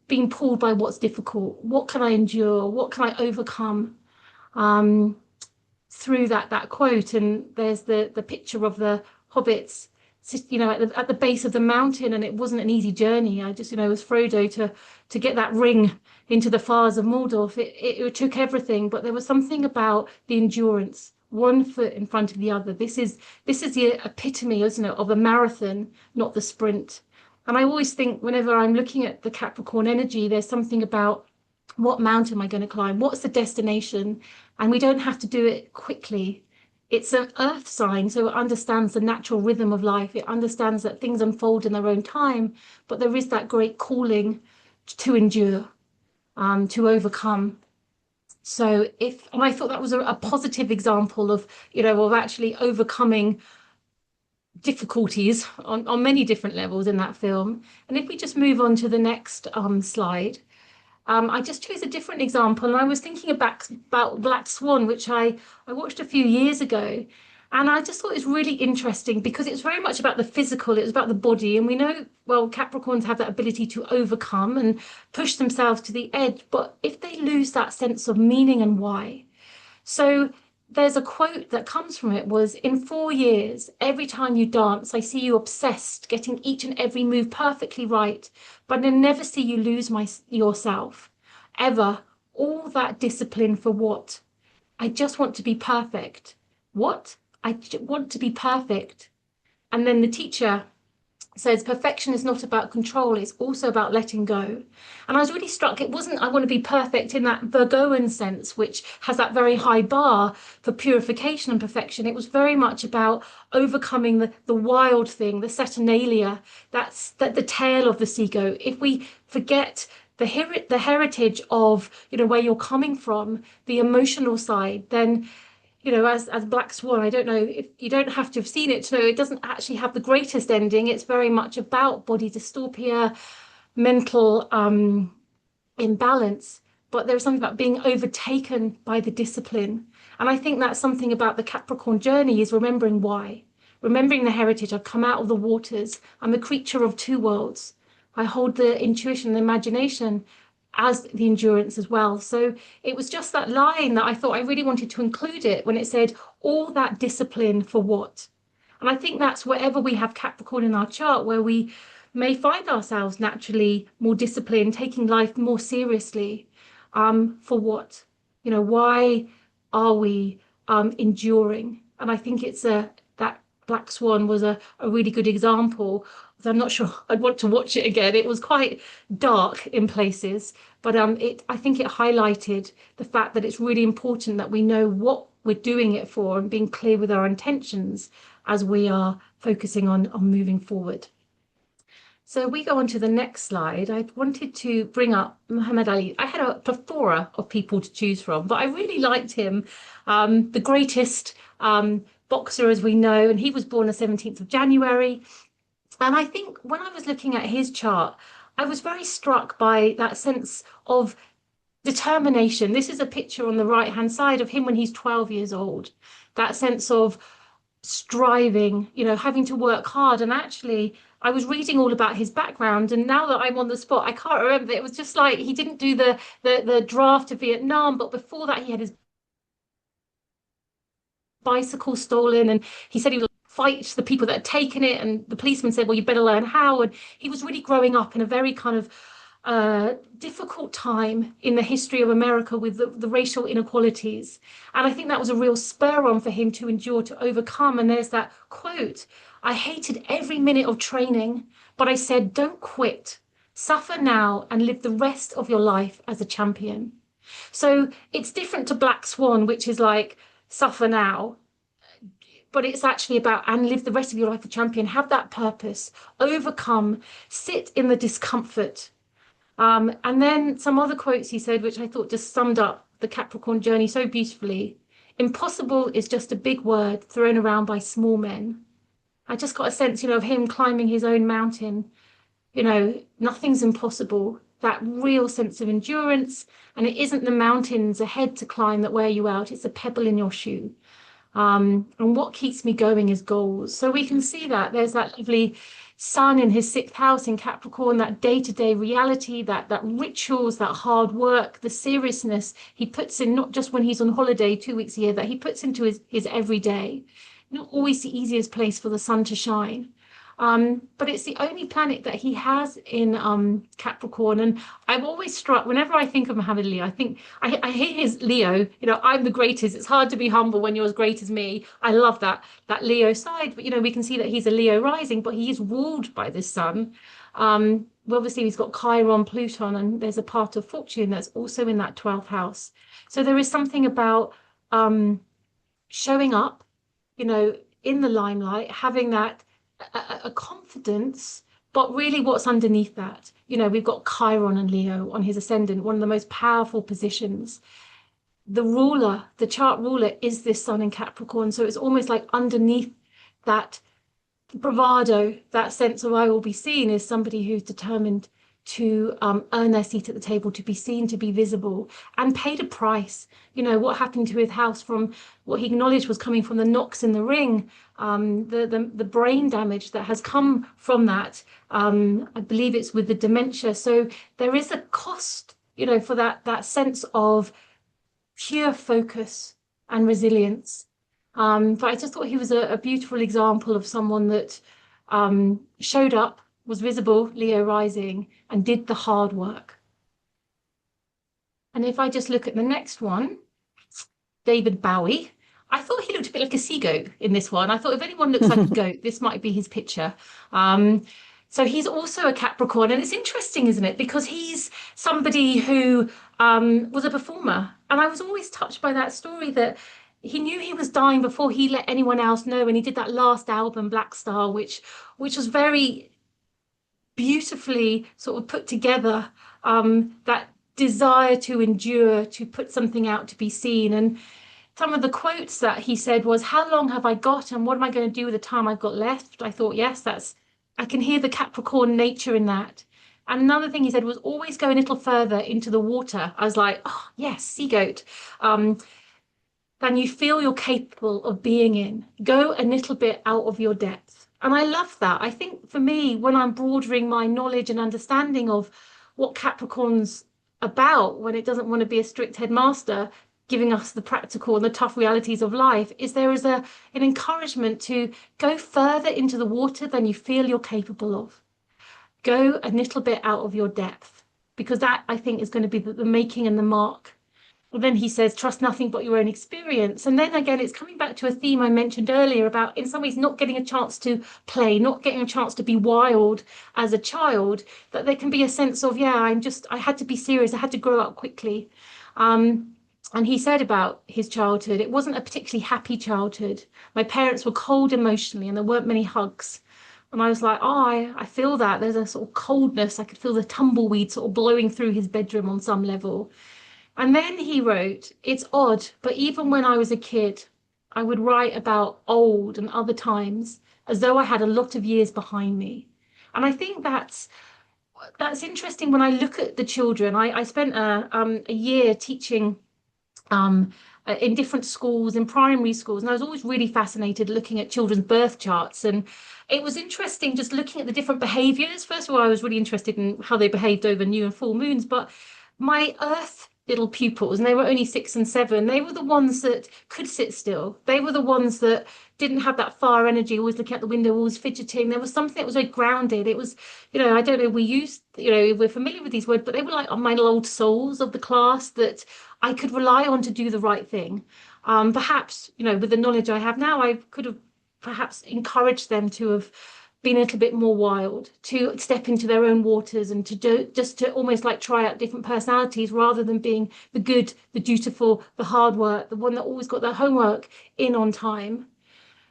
being pulled by what's difficult. What can I endure? What can I overcome? Through that quote. And there's the picture of the hobbits, at the base of the mountain, and it wasn't an easy journey. I just, as Frodo to get that ring into the fires of Mordor, it took everything, but there was something about the endurance, one foot in front of the other. This is the epitome, isn't it, of a marathon, not the sprint. And I always think whenever I'm looking at the Capricorn energy, there's something about what mountain am I going to climb? What's the destination? And we don't have to do it quickly. It's an earth sign, so it understands the natural rhythm of life. It understands that things unfold in their own time, but there is that great calling to endure, to overcome. So and I thought that was a positive example of, of actually overcoming difficulties on many different levels in that film. And if we just move on to the next slide. I just chose a different example, and I was thinking about Black Swan, which I watched a few years ago, and I just thought it was really interesting because it's very much about the physical. It was about the body, and we know, well, Capricorns have that ability to overcome and push themselves to the edge, but if they lose that sense of meaning and why. So there's a quote that comes from it was, in 4 years, every time you dance, I see you obsessed, getting each and every move perfectly right, but I never see you lose yourself. Ever. All that discipline for what? I just want to be perfect. What? I want to be perfect. And then the teacher says perfection is not about control, it's also about letting go. And I was really struck, it wasn't I want to be perfect in that Virgoan sense, which has that very high bar for purification and perfection. It was very much about overcoming the wild thing, the Saturnalia, that's the tail of the seago. If we forget the heritage of, you know, where you're coming from, the emotional side, then, you know, as Black Swan, I don't know if you don't have to have seen it to know it doesn't actually have the greatest ending. It's very much about body dystopia, mental imbalance, but there's something about being overtaken by the discipline. And I think that's something about the Capricorn journey is remembering why, remembering the heritage. I've come out of the waters. I'm the creature of two worlds. I hold the intuition and imagination as the endurance as well. So it was just that line that I thought I really wanted to include it when it said all that discipline for what? And I think that's wherever we have Capricorn in our chart, where we may find ourselves naturally more disciplined, taking life more seriously. For what? You know, why are we enduring? And I think it's that Black Swan was a really good example. I'm not sure I'd want to watch it again. It was quite dark in places, but I think it highlighted the fact that it's really important that we know what we're doing it for and being clear with our intentions as we are focusing on moving forward. So we go on to the next slide. I wanted to bring up Muhammad Ali. I had a plethora of people to choose from, but I really liked him, the greatest boxer as we know, and he was born the 17th of January. And I think when I was looking at his chart, I was very struck by that sense of determination. This is a picture on the right-hand side of him when he's 12 years old. That sense of striving, you know, having to work hard. And actually, I was reading all about his background, and now that I'm on the spot, I can't remember. It was just like he didn't do the draft of Vietnam, but before that, he had his bicycle stolen, and he said he would fight the people that had taken it, and the policeman said, well, you better learn how. And he was really growing up in a very kind of difficult time in the history of America with the racial inequalities. And I think that was a real spur on for him to endure, to overcome. And there's that quote, I hated every minute of training, but I said, don't quit. Suffer now and live the rest of your life as a champion. So it's different to Black Swan, which is like, suffer now, but it's actually about and live the rest of your life a champion, have that purpose, overcome, sit in the discomfort. And then some other quotes he said, which I thought just summed up the Capricorn journey so beautifully. Impossible is just a big word thrown around by small men. I just got a sense, you know, of him climbing his own mountain. You know, nothing's impossible. That real sense of endurance. And it isn't the mountains ahead to climb that wear you out. It's a pebble in your shoe. And what keeps me going is goals. So we can see that there's that lovely sun in his 6th house in Capricorn, that day-to-day reality, that rituals, that hard work, the seriousness he puts in, not just when he's on holiday 2 weeks a year, that he puts into his everyday. Not always the easiest place for the sun to shine. But it's the only planet that he has in Capricorn. And I'm always struck, whenever I think of Muhammad Ali, I think, I hear his Leo, you know, I'm the greatest. It's hard to be humble when you're as great as me. I love that Leo side. But, you know, we can see that he's a Leo rising, but he is ruled by the sun. Well, obviously, he's got Chiron, Pluton, and there's a part of fortune that's also in that 12th house. So there is something about showing up, you know, in the limelight, having that a confidence, but really what's underneath that, you know, we've got Chiron and Leo on his ascendant, one of the most powerful positions. The ruler, the chart ruler, is this sun in Capricorn. So it's almost like underneath that bravado, that sense of I will be seen, is somebody who's determined to earn their seat at the table, to be seen, to be visible, and paid a price. You know, what happened to his house from what he acknowledged was coming from the knocks in the ring, the brain damage that has come from that. I believe it's with the dementia. So there is a cost, you know, for that sense of pure focus and resilience. But I just thought he was a beautiful example of someone that showed up, was visible, Leo rising, and did the hard work. And if I just look at the next one, David Bowie, I thought he looked a bit like a sea goat in this one. I thought if anyone looks like a goat, this might be his picture. Um, so he's also a Capricorn, and it's interesting, isn't it? Because he's somebody who was a performer, and I was always touched by that story that he knew he was dying before he let anyone else know, and he did that last album, Black Star, which was very beautifully sort of put together. That desire to endure, to put something out to be seen, and some of the quotes that he said was, "How long have I got, and what am I going to do with the time I've got left?" I thought, yes, I can hear the Capricorn nature in that. And another thing he said was, always go a little further into the water. I was like, oh, yes, sea goat. Than you feel you're capable of being in. Go a little bit out of your depth. And I love that. I think for me, when I'm broadening my knowledge and understanding of what Capricorn's about, when it doesn't want to be a strict headmaster, giving us the practical and the tough realities of life, is there is an encouragement to go further into the water than you feel you're capable of. Go a little bit out of your depth, because that, I think, is going to be the making and the mark. And then he says, trust nothing but your own experience. And then again, it's coming back to a theme I mentioned earlier about, in some ways, not getting a chance to play, not getting a chance to be wild as a child, that there can be a sense of, yeah, I had to be serious. I had to grow up quickly. And he said about his childhood, it wasn't a particularly happy childhood. My parents were cold emotionally and there weren't many hugs. And I was like, oh, I feel that. There's a sort of coldness. I could feel the tumbleweed sort of blowing through his bedroom on some level. And then he wrote, it's odd, but even when I was a kid, I would write about old and other times as though I had a lot of years behind me. And I think that's interesting when I look at the children. I spent a year teaching in different schools, in primary schools, and I was always really fascinated looking at children's birth charts. And it was interesting just looking at the different behaviors. First of all, I was really interested in how they behaved over new and full moons, but my Earth little pupils, and they were only 6 and 7, they were the ones that could sit still. They were the ones that didn't have that fire energy, always looking out the window, always fidgeting. There was something that was very grounded. It was, I don't know, we're familiar with these words, but they were like my little old souls of the class that I could rely on to do the right thing. Perhaps, with the knowledge I have now, I could have perhaps encouraged them to have been a little bit more wild, to step into their own waters and to do just to almost like try out different personalities rather than being the good, the dutiful, the hard work, the one that always got their homework in on time.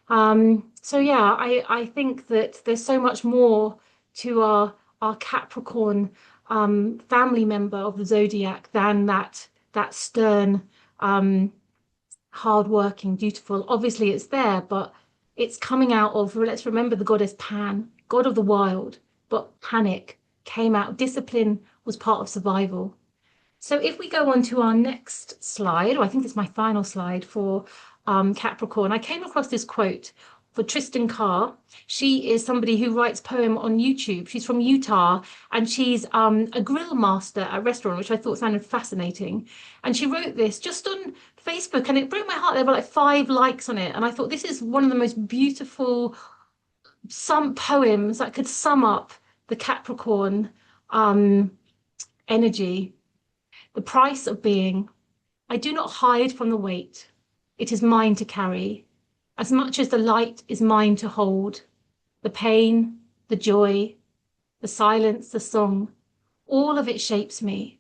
So yeah, I think that there's so much more to our Capricorn family member of the zodiac than that stern, hardworking, dutiful. Obviously, it's there, but it's coming out of, let's remember the goddess Pan, god of the wild, but panic came out. Discipline was part of survival. So if we go on to our next slide, or I think it's my final slide for Capricorn, I came across this quote for Tristan Carr. She is somebody who writes poem on YouTube. She's from Utah, and she's a grill master at a restaurant, which I thought sounded fascinating. And she wrote this just on Facebook, and it broke my heart. There were like 5 likes on it, and I thought this is one of the most beautiful some poems that could sum up the Capricorn energy. The price of being. I do not hide from the weight. It is mine to carry, as much as the light is mine to hold. The pain, the joy, the silence, the song, all of it shapes me.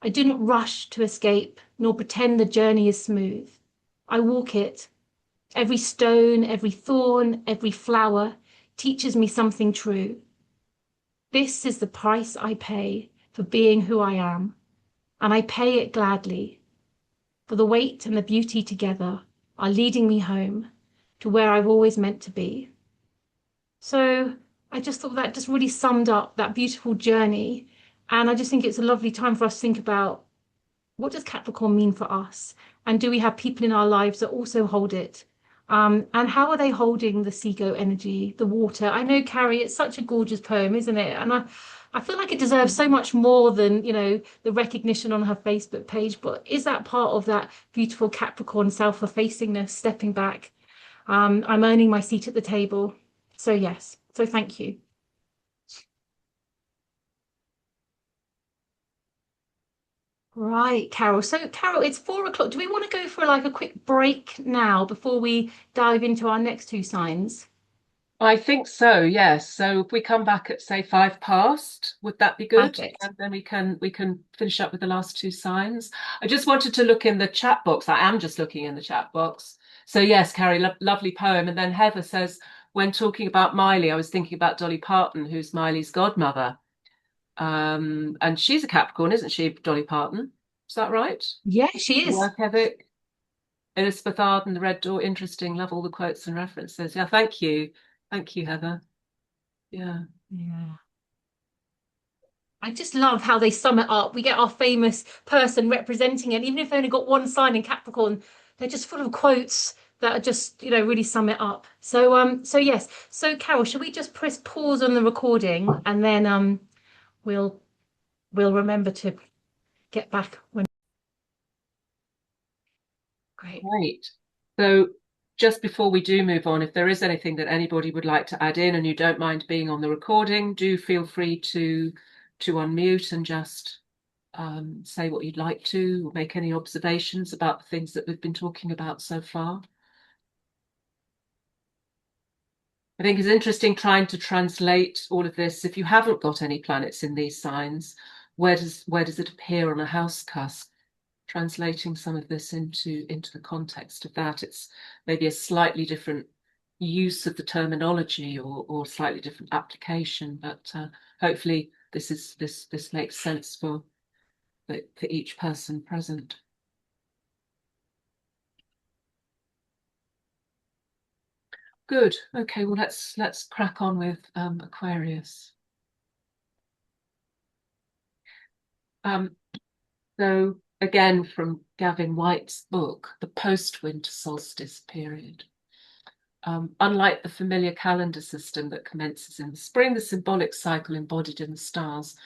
I do not rush to escape, nor pretend the journey is smooth. I walk it. Every stone, every thorn, every flower teaches me something true. This is the price I pay for being who I am, and I pay it gladly. For the weight and the beauty together are leading me home to where I've always meant to be. So I just thought that just really summed up that beautiful journey. And I just think it's a lovely time for us to think about, what does Capricorn mean for us? And do we have people in our lives that also hold it? And how are they holding the seago energy, the water? I know, Carrie, it's such a gorgeous poem, isn't it? And I feel like it deserves so much more than, the recognition on her Facebook page. But is that part of that beautiful Capricorn self-effacingness, stepping back? I'm earning my seat at the table. So yes. So thank you. Right, Carol. So, Carol, it's 4 o'clock. Do we want to go for like a quick break now before we dive into our next two signs? I think so, yes. So if we come back at say 5 past, would that be good? Perfect. And then we can finish up with the last two signs. I just wanted to look in the chat box. I am just looking in the chat box. So yes, Carrie, lovely poem. And then Heather says, when talking about Miley, I was thinking about Dolly Parton, who's Miley's godmother. And she's a Capricorn, isn't she, Dolly Parton? Is that right? Yeah, she is. Work ethic. Elizabeth Arden, The Red Door, interesting. Love all the quotes and references. Yeah, thank you. Thank you, Heather. Yeah. Yeah. I just love how they sum it up. We get our famous person representing it, even if they only got one sign in Capricorn, they're just full of quotes that are just, really sum it up. So yes. So Carol, should we just press pause on the recording and then we'll we'll remember to get back when great. Great. So just before we do move on, if there is anything that anybody would like to add in and you don't mind being on the recording, do feel free to unmute and just say what you'd like to, or make any observations about the things that we've been talking about so far. I think it's interesting trying to translate all of this. If you haven't got any planets in these signs, where does it appear on a house cusp? Translating some of this into the context of that, it's maybe a slightly different use of the terminology or slightly different application, but hopefully this makes sense for each person present. Good. Okay, well let's crack on with Aquarius. So again, from Gavin White's book, The Post-Winter Solstice Period. Unlike the familiar calendar system that commences in the spring, the symbolic cycle embodied in the stars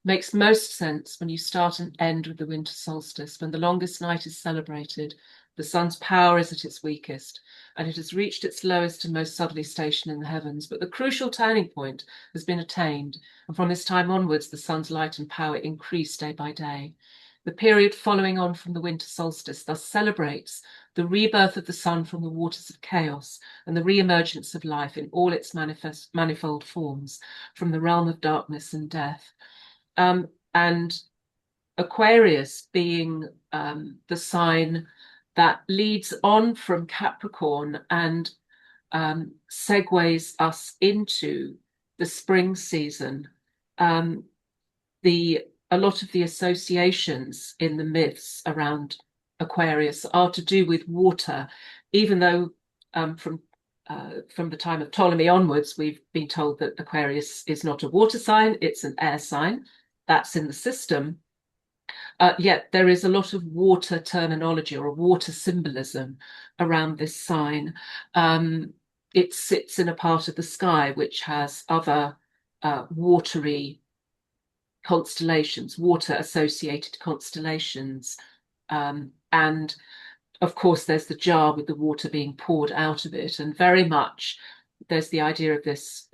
makes most sense when you start and end with the winter solstice, when the longest night is celebrated, the sun's power is at its weakest, and it has reached its lowest and most southerly station in the heavens. But the crucial turning point has been attained, and from this time onwards, the sun's light and power increase day by day. The period following on from the winter solstice thus celebrates the rebirth of the sun from the waters of chaos and the re-emergence of life in all its manifold forms from the realm of darkness and death. And Aquarius being the sign that leads on from Capricorn and segues us into the spring season. A lot of the associations in the myths around Aquarius are to do with water, even though from the time of Ptolemy onwards, we've been told that Aquarius is not a water sign, it's an air sign. That's in the system. Yet there is a lot of water terminology or water symbolism around this sign. It sits in a part of the sky which has other watery constellations, water associated constellations. And of course, there's the jar with the water being poured out of it. And very much there's the idea of this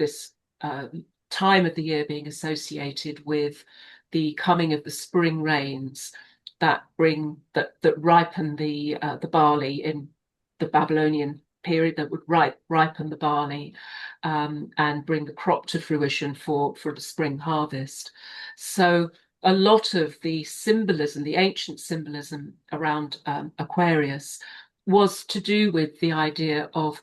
time of the year being associated with the coming of the spring rains that ripen the barley in the Babylonian period, that would ripen the barley and bring the crop to fruition for the spring harvest. So a lot of the symbolism, the ancient symbolism around Aquarius was to do with the idea of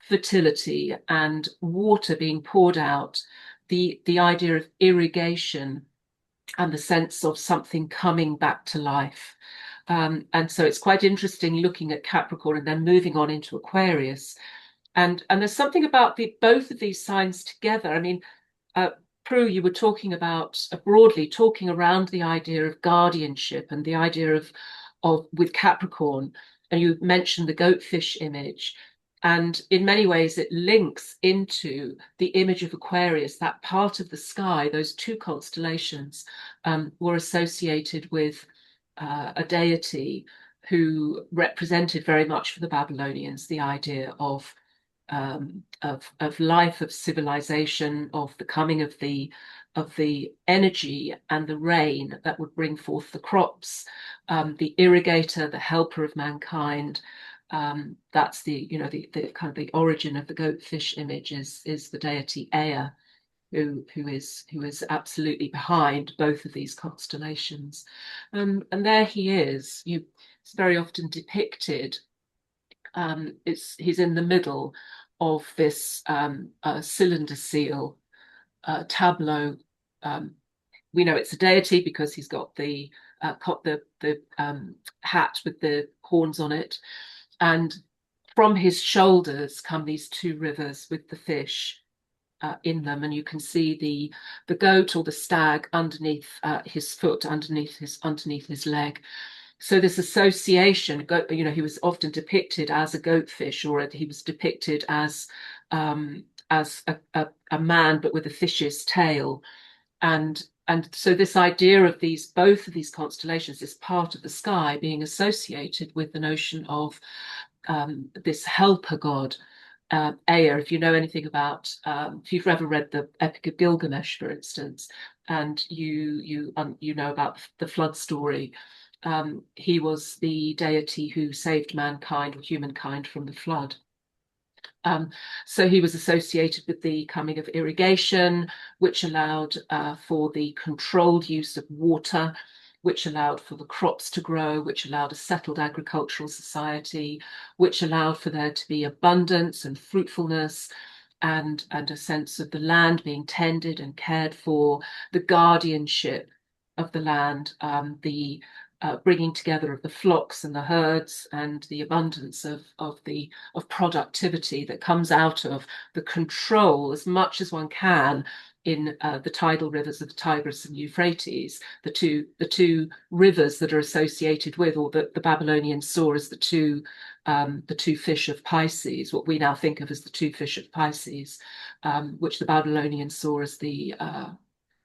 fertility and water being poured out, the idea of irrigation and the sense of something coming back to life. And so it's quite interesting looking at Capricorn and then moving on into Aquarius. And there's something about both of these signs together. I mean, Prue, you were talking about broadly talking around the idea of guardianship and the idea of with Capricorn, and you mentioned the goatfish image. And in many ways, it links into the image of Aquarius, that part of the sky, those two constellations were associated with a deity who represented very much for the Babylonians the idea of of life, of civilization, of the coming of the energy and the rain that would bring forth the crops, the irrigator, the helper of mankind. That's the the kind of the origin of the goatfish image is the deity Ea, who is absolutely behind both of these constellations. And there he is. It's very often depicted. He's in the middle of this cylinder seal tableau. We know it's a deity because he's got the hat with the horns on it, and from his shoulders come these two rivers with the fish in them, and you can see the goat or the stag underneath his foot, underneath his leg. So this association, he was often depicted as a goatfish, or he was depicted as a man but with a fish's tail, and so this idea of both of these constellations, this part of the sky being associated with the notion of this helper god, Ea. If you know anything about, if you've ever read the Epic of Gilgamesh, for instance, and you know about the flood story, he was the deity who saved mankind or humankind from the flood. So he was associated with the coming of irrigation, which allowed for the controlled use of water, which allowed for the crops to grow, which allowed a settled agricultural society, which allowed for there to be abundance and fruitfulness, and a sense of the land being tended and cared for, the guardianship of the land, the bringing together of the flocks and the herds, and the abundance of productivity that comes out of the control as much as one can in the tidal rivers of the Tigris and Euphrates, the two rivers that are associated with, or that the Babylonians saw as the two fish of Pisces, what we now think of as the two fish of Pisces, which the Babylonians saw as the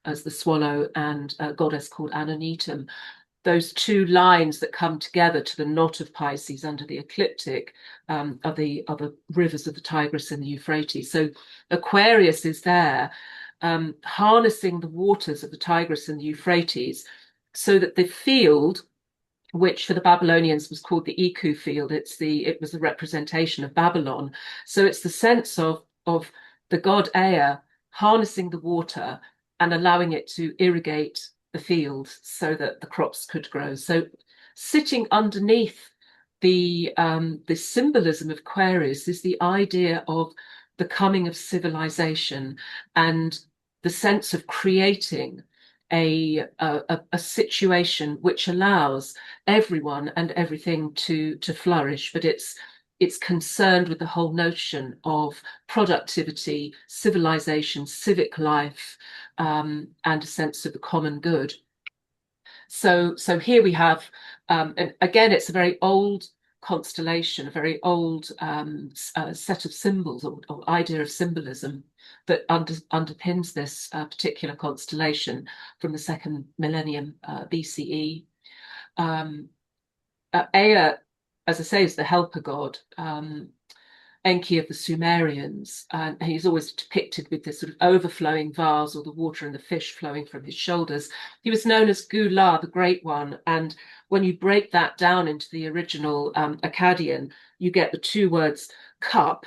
swallow and goddess called Ananitum. Those two lines that come together to the knot of Pisces under the ecliptic are the rivers of the Tigris and the Euphrates. So Aquarius is there, harnessing the waters of the Tigris and the Euphrates, so that the field, which for the Babylonians was called the Iku field, it was a representation of Babylon. So it's the sense of the god Ea harnessing the water and allowing it to irrigate the field so that the crops could grow. So sitting underneath the symbolism of Aquarius is the idea of the coming of civilization and the sense of creating a situation which allows everyone and everything to flourish, but it's concerned with the whole notion of productivity, civilization, civic life, and a sense of the common good. So here we have, and again, it's a very old constellation, a very old set of symbols or idea of symbolism that underpins this particular constellation from the second millennium BCE. Ea, as I say, is the helper god. Enki of the Sumerians, and he's always depicted with this sort of overflowing vase, or the water and the fish flowing from his shoulders. He was known as Gula, the Great One, and when you break that down into the original Akkadian, you get the two words cup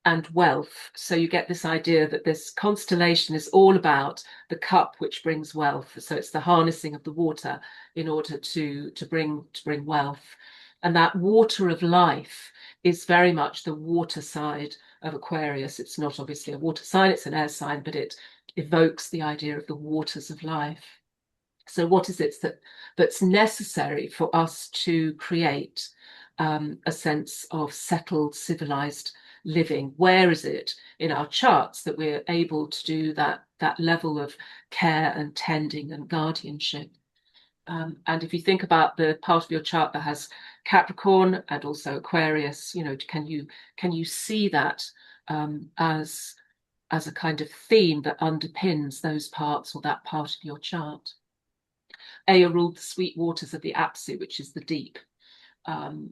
and wealth. So you get this idea that this constellation is all about the cup which brings wealth. So it's the harnessing of the water in order to bring wealth. And that water of life is very much the water side of Aquarius. It's not obviously a water sign, it's an air sign, but it evokes the idea of the waters of life. So what is it that's necessary for us to create a sense of settled, civilized living? Where is it in our charts that we're able to do that level of care and tending and guardianship? And if you think about the part of your chart that has Capricorn and also Aquarius, can you see that as a kind of theme that underpins those parts or that part of your chart? Ea ruled the sweet waters of the Apsu, which is the deep.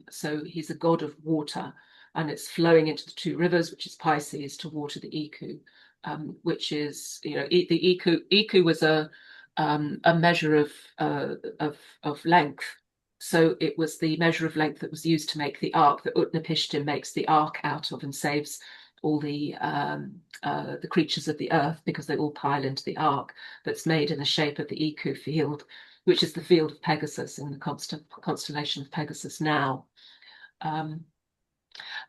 So he's a god of water. and it's flowing into the two rivers, which is Pisces, to water the Iku, which is, you know, the Iku was a measure of length. So it was the measure of length that was used to make the ark that Utnapishtim makes the ark out of and saves all the creatures of the earth, because they all pile into the ark that's made in the shape of the Iku field, which is the field of Pegasus in the constellation of Pegasus now.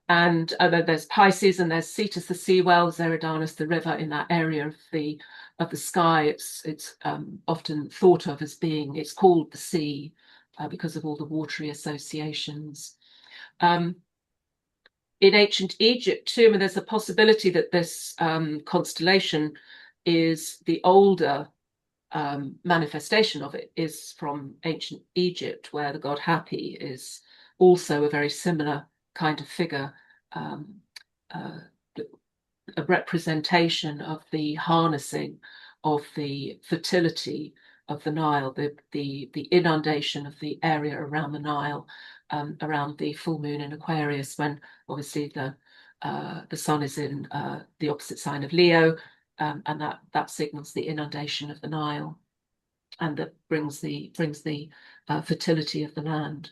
And there's Pisces, and there's Cetus the sea whales, Eridanus the river in that area of the sky. It's often thought of as being, it's called the sea because of all the watery associations. In ancient Egypt too, and there's a possibility that this constellation is the older manifestation of it is from ancient Egypt, where the god Hapi is also a very similar kind of figure, a representation of the harnessing of the fertility of the Nile, the inundation of the area around the Nile, around the full moon in Aquarius, when obviously the sun is in the opposite sign of Leo, and that signals the inundation of the Nile, and that brings the fertility of the land.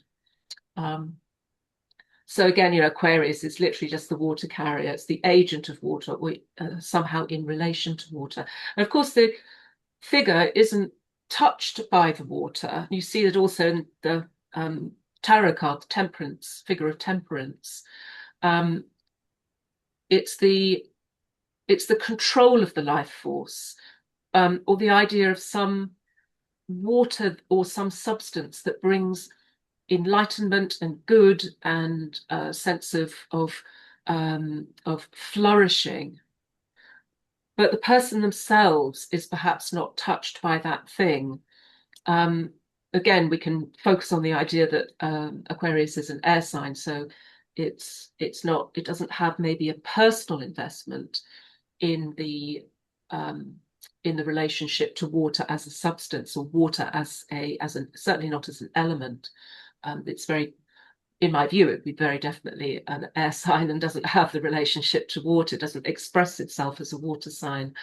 So again, you know, Aquarius is literally just the water carrier. It's the agent of water, somehow in relation to water. And of course, the figure isn't touched by the water. You see that also in the tarot card, Temperance, figure of Temperance. It's the control of the life force, or the idea of some water or some substance that brings enlightenment and good and a sense of flourishing. But the person themselves is perhaps not touched by that thing. Again, we can focus on the idea that Aquarius is an air sign, so it doesn't have maybe a personal investment in the relationship to water as a substance, or water certainly not as an element. It's very, in my view, it would be very definitely an air sign and doesn't have the relationship to water, doesn't express itself as a water sign.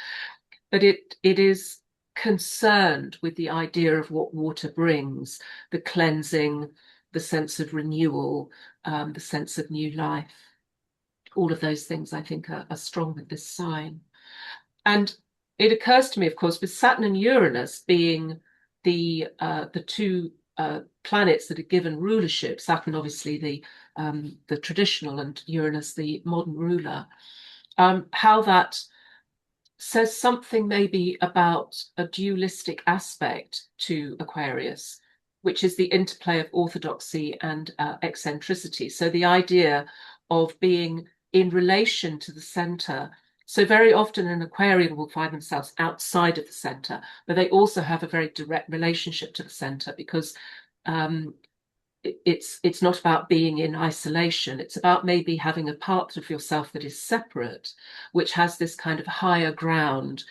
But it is concerned with the idea of what water brings, the cleansing, the sense of renewal, the sense of new life. All of those things, I think, are strong with this sign. And it occurs to me, of course, with Saturn and Uranus being the two planets that are given rulership, Saturn obviously the traditional, and Uranus the modern ruler, how that says something maybe about a dualistic aspect to Aquarius, which is the interplay of orthodoxy and eccentricity. So the idea of being in relation to the center. So very often an Aquarian will find themselves outside of the center, but they also have a very direct relationship to the center, because it's not about being in isolation. It's about maybe having a part of yourself that is separate, which has this kind of higher ground,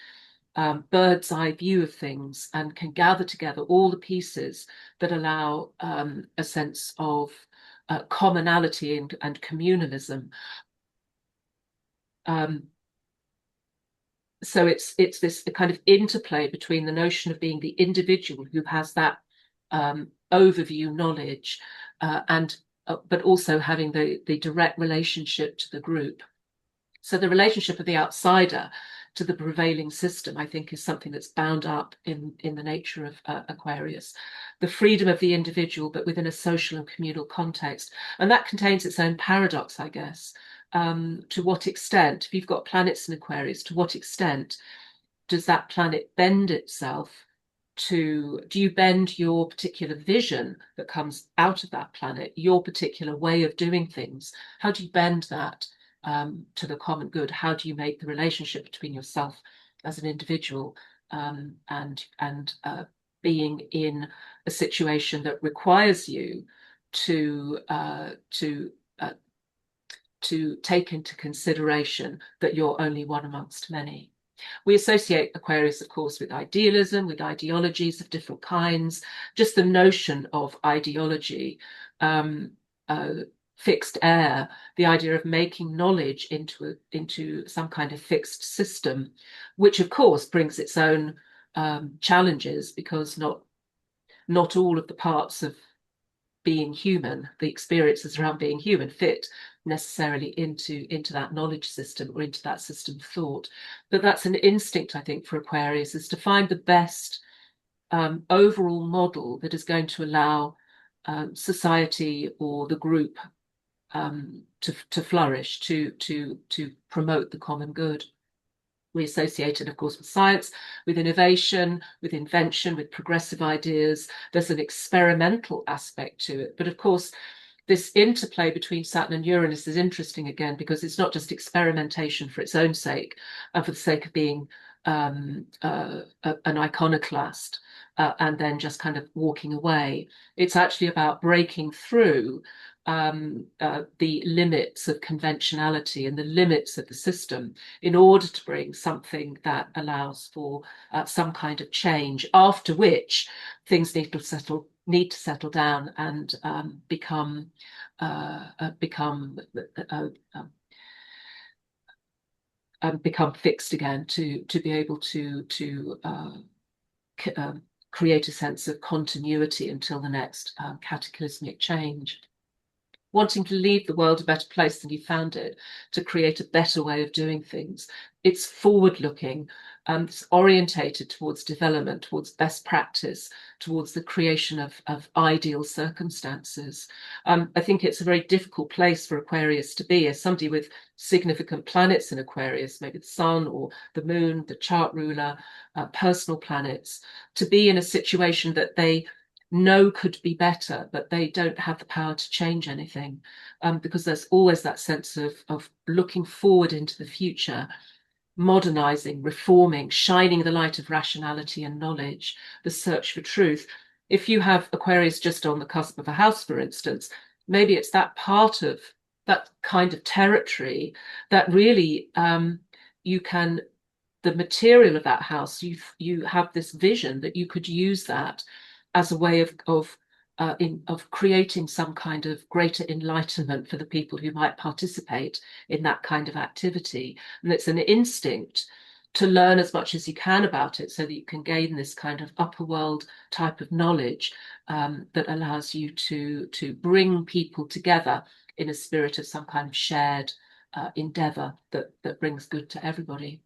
bird's eye view of things, and can gather together all the pieces that allow a sense of commonality and communalism. So it's this kind of interplay between the notion of being the individual who has that overview knowledge, but also having the direct relationship to the group. So the relationship of the outsider to the prevailing system, I think, is something that's bound up in the nature of Aquarius. The freedom of the individual, but within a social and communal context. And that contains its own paradox, I guess. To what extent, if you've got planets in Aquarius, to what extent does that planet bend itself do you bend your particular vision that comes out of that planet, your particular way of doing things? How do you bend that to the common good? How do you make the relationship between yourself as an individual and being in a situation that requires you to take into consideration that you're only one amongst many? We associate Aquarius, of course, with idealism, with ideologies of different kinds, just the notion of ideology fixed air, the idea of making knowledge into some kind of fixed system, which of course brings its own challenges, because not all of the parts of being human, the experiences around being human, fit necessarily into that knowledge system or into that system of thought. But that's an instinct, I think, for Aquarius, is to find the best overall model that is going to allow society or the group to flourish, to promote the common good. We associate it, of course, with science, with innovation, with invention, with progressive ideas. There's an experimental aspect to it. But of course, this interplay between Saturn and Uranus is interesting again, because it's not just experimentation for its own sake and for the sake of being an iconoclast and then just kind of walking away. It's actually about breaking through the limits of conventionality and the limits of the system in order to bring something that allows for some kind of change, after which things need to settle down and become fixed again, to be able to create a sense of continuity until the next cataclysmic change. Wanting to leave the world a better place than you found it, to create a better way of doing things. It's forward-looking, it's orientated towards development, towards best practice, towards the creation of ideal circumstances. I think it's a very difficult place for Aquarius to be, as somebody with significant planets in Aquarius, maybe the sun or the moon, the chart ruler, personal planets, to be in a situation that they know could be better, but they don't have the power to change anything, because there's always that sense of looking forward into the future, modernizing, reforming, shining the light of rationality and knowledge, the search for truth. If you have Aquarius just on the cusp of a house, for instance, maybe it's that part of that kind of territory that really you can, the material of that house, you have this vision that you could use that as a way of creating some kind of greater enlightenment for the people who might participate in that kind of activity. And it's an instinct to learn as much as you can about it, so that you can gain this kind of upper world type of knowledge that allows you to bring people together in a spirit of some kind of shared endeavor that brings good to everybody.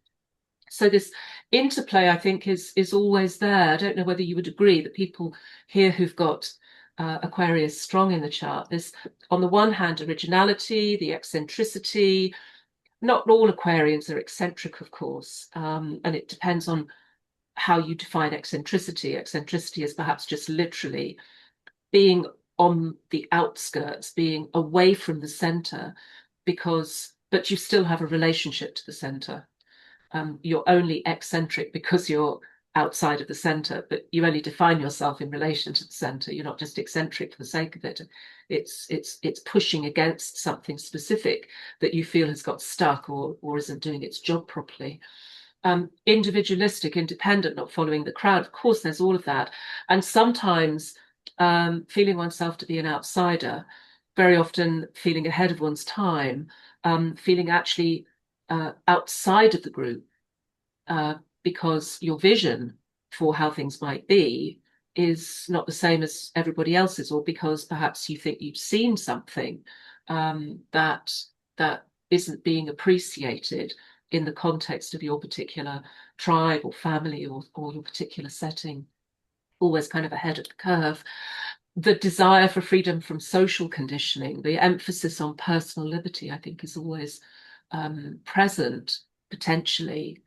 So this interplay, I think, is always there. I don't know whether you would agree that people here who've got Aquarius strong in the chart, there's on the one hand originality, the eccentricity. Not all Aquarians are eccentric, of course, and it depends on how you define eccentricity. Eccentricity is perhaps just literally being on the outskirts, being away from the center, but you still have a relationship to the center. You're only eccentric because you're outside of the center, but you only define yourself in relation to the center. You're not just eccentric for the sake of it. It's pushing against something specific that you feel has got stuck or isn't doing its job properly. Individualistic, independent, not following the crowd. Of course, there's all of that. And sometimes feeling oneself to be an outsider, very often feeling ahead of one's time, feeling actually outside of the group, because your vision for how things might be is not the same as everybody else's, or because perhaps you think you've seen something that isn't being appreciated in the context of your particular tribe or family or your particular setting. Always kind of ahead of the curve. The desire for freedom from social conditioning, the emphasis on personal liberty, I think, is always present, potentially.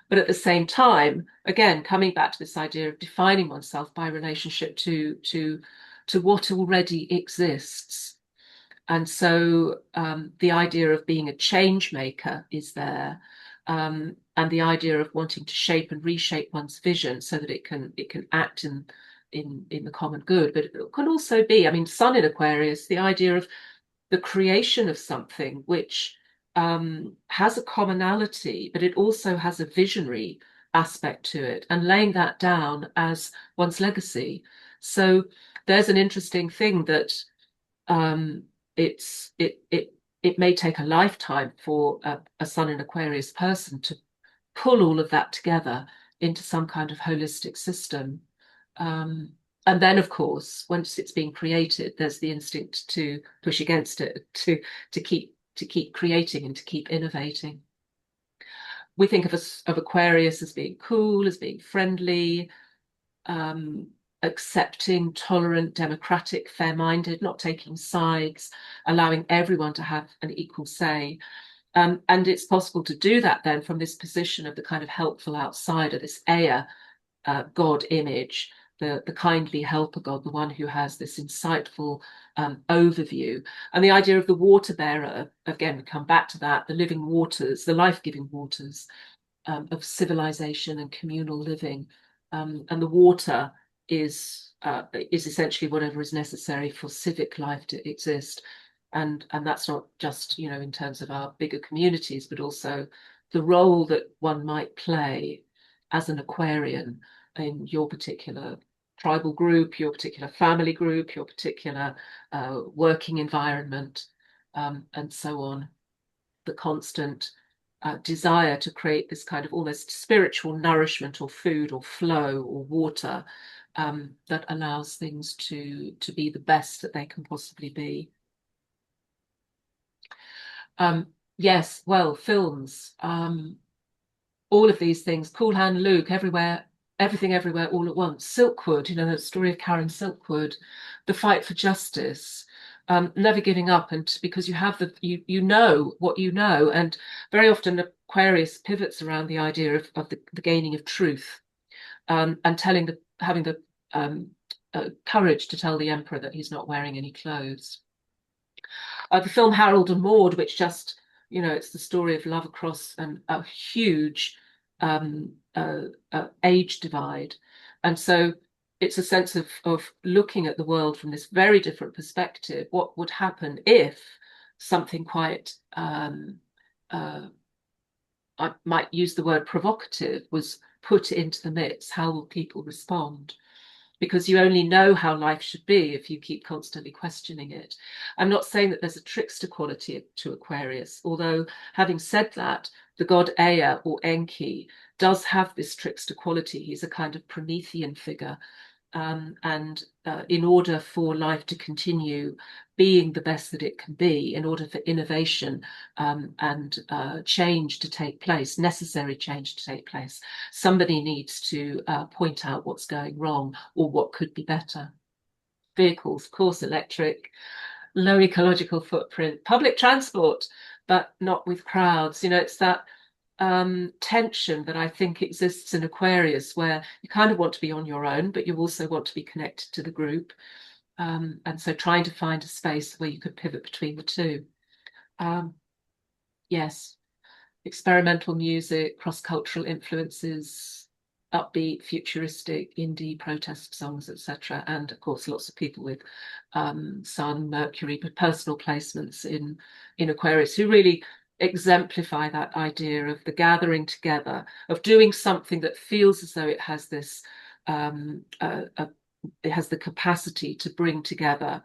But at the same time, again, coming back to this idea of defining oneself by relationship to what already exists. And so the idea of being a change maker is there, and the idea of wanting to shape and reshape one's vision so that it can act in the common good. But it can also be, I mean, Sun in Aquarius, the idea of the creation of something which has a commonality, but it also has a visionary aspect to it, and laying that down as one's legacy. So there's an interesting thing that it may take a lifetime for a Sun in Aquarius person to pull all of that together into some kind of holistic system. And then, of course, once it's being created, there's the instinct to push against it, to keep creating and to keep innovating. We think of Aquarius as being cool, as being friendly, accepting, tolerant, democratic, fair-minded, not taking sides, allowing everyone to have an equal say. And it's possible to do that then from this position of the kind of helpful outsider, this Ea God image, the kindly helper God, the one who has this insightful overview. And the idea of the water bearer, again, we come back to that, the living waters, the life-giving waters of civilization and communal living. And the water is essentially whatever is necessary for civic life to exist. And that's not just, in terms of our bigger communities, but also the role that one might play as an Aquarian in your particular tribal group, your particular family group, your particular working environment, and so on. The constant desire to create this kind of almost spiritual nourishment or food or flow or water that allows things to be the best that they can possibly be. Yes, well, films, all of these things, Cool Hand Luke, everywhere, everything, everywhere, all at once. Silkwood, the story of Karen Silkwood, the fight for justice, never giving up, and because you have you know what you know, and very often Aquarius pivots around the idea of the gaining of truth, and having the courage to tell the emperor that he's not wearing any clothes. The film Harold and Maude, which just, it's the story of love across a huge age divide. And so it's a sense of looking at the world from this very different perspective. What would happen if something quite, I might use the word provocative, was put into the mix? How will people respond? Because you only know how life should be if you keep constantly questioning it. I'm not saying that there's a trickster quality to Aquarius, although having said that, the god Ea or Enki does have this trickster quality. He's a kind of Promethean figure. And in order for life to continue being the best that it can be, in order for innovation and change to take place, necessary change to take place, somebody needs to point out what's going wrong or what could be better. Vehicles, of course, electric, low ecological footprint, public transport, but not with crowds. It's that tension that I think exists in Aquarius, where you kind of want to be on your own, but you also want to be connected to the group. And so trying to find a space where you could pivot between the two. Yes, experimental music, cross-cultural influences, upbeat, futuristic, indie protest songs, etc. And of course, lots of people with Sun, Mercury, but personal placements in Aquarius who really exemplify that idea of the gathering together, of doing something that feels as though it has this, it has the capacity to bring together.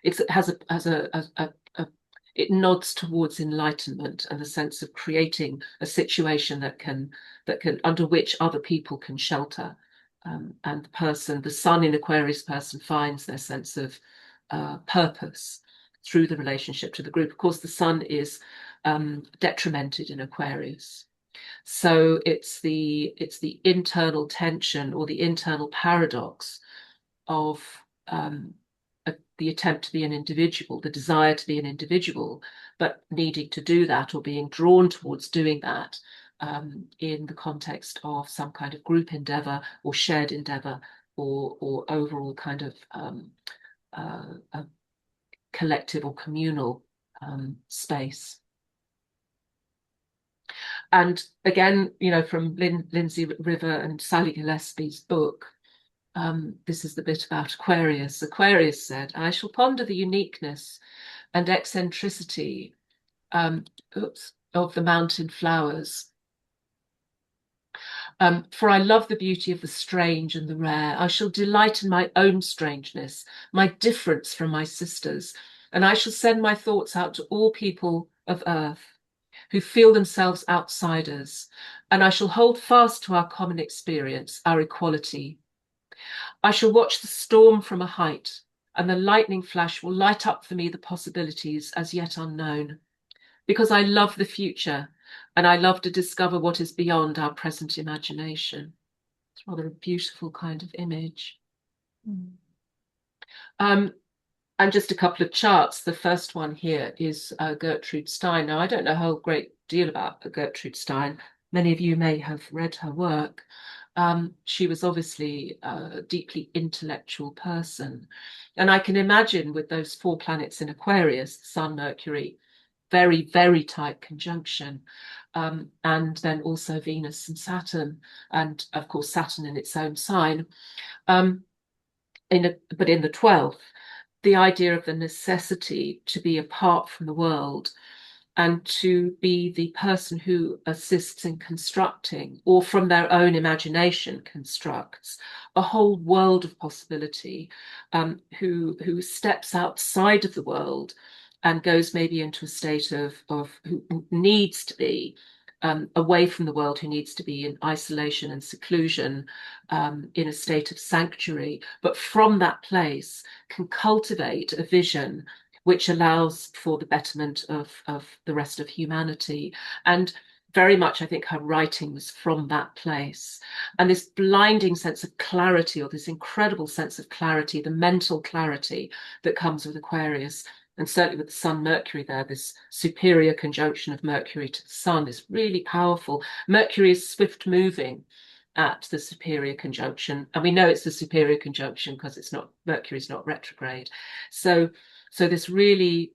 It nods towards enlightenment and the sense of creating a situation that can under which other people can shelter. And the Sun in Aquarius person finds their sense of purpose through the relationship to the group. Of course, the Sun is detrimented in Aquarius. So it's the internal tension or the internal paradox of the attempt to be an individual, the desire to be an individual, but needing to do that or being drawn towards doing that in the context of some kind of group endeavor or shared endeavor or overall kind of a collective or communal space. And again, from Lindsay River and Sally Gillespie's book, this is the bit about Aquarius. Aquarius said, "I shall ponder the uniqueness and eccentricity of the mountain flowers. For I love the beauty of the strange and the rare. I shall delight in my own strangeness, my difference from my sisters, and I shall send my thoughts out to all people of earth who feel themselves outsiders, and I shall hold fast to our common experience, our equality. I shall watch the storm from a height, and the lightning flash will light up for me the possibilities as yet unknown, because I love the future, and I love to discover what is beyond our present imagination. It's rather a beautiful kind of image. And just a couple of charts. The first one here is Gertrude Stein. Now, I don't know a whole great deal about Gertrude Stein. Many of you may have read her work. She was obviously a deeply intellectual person. And I can imagine with those 4 planets in Aquarius, the Sun, Mercury, very, very tight conjunction. And then also Venus and Saturn, and of course Saturn in its own sign. But in the 12th, the idea of the necessity to be apart from the world and to be the person who assists in constructing, or from their own imagination constructs, a whole world of possibility, who steps outside of the world and goes maybe into a state of who needs to be away from the world, who needs to be in isolation and seclusion, in a state of sanctuary, but from that place can cultivate a vision which allows for the betterment of the rest of humanity. And very much, I think, her writing was from that place. And this blinding sense of clarity, or this incredible sense of clarity, the mental clarity that comes with Aquarius, and certainly with the Sun Mercury there, this superior conjunction of Mercury to the Sun is really powerful. Mercury is swift moving at the superior conjunction, and we know it's the superior conjunction because it's not, Mercury's not retrograde. So this really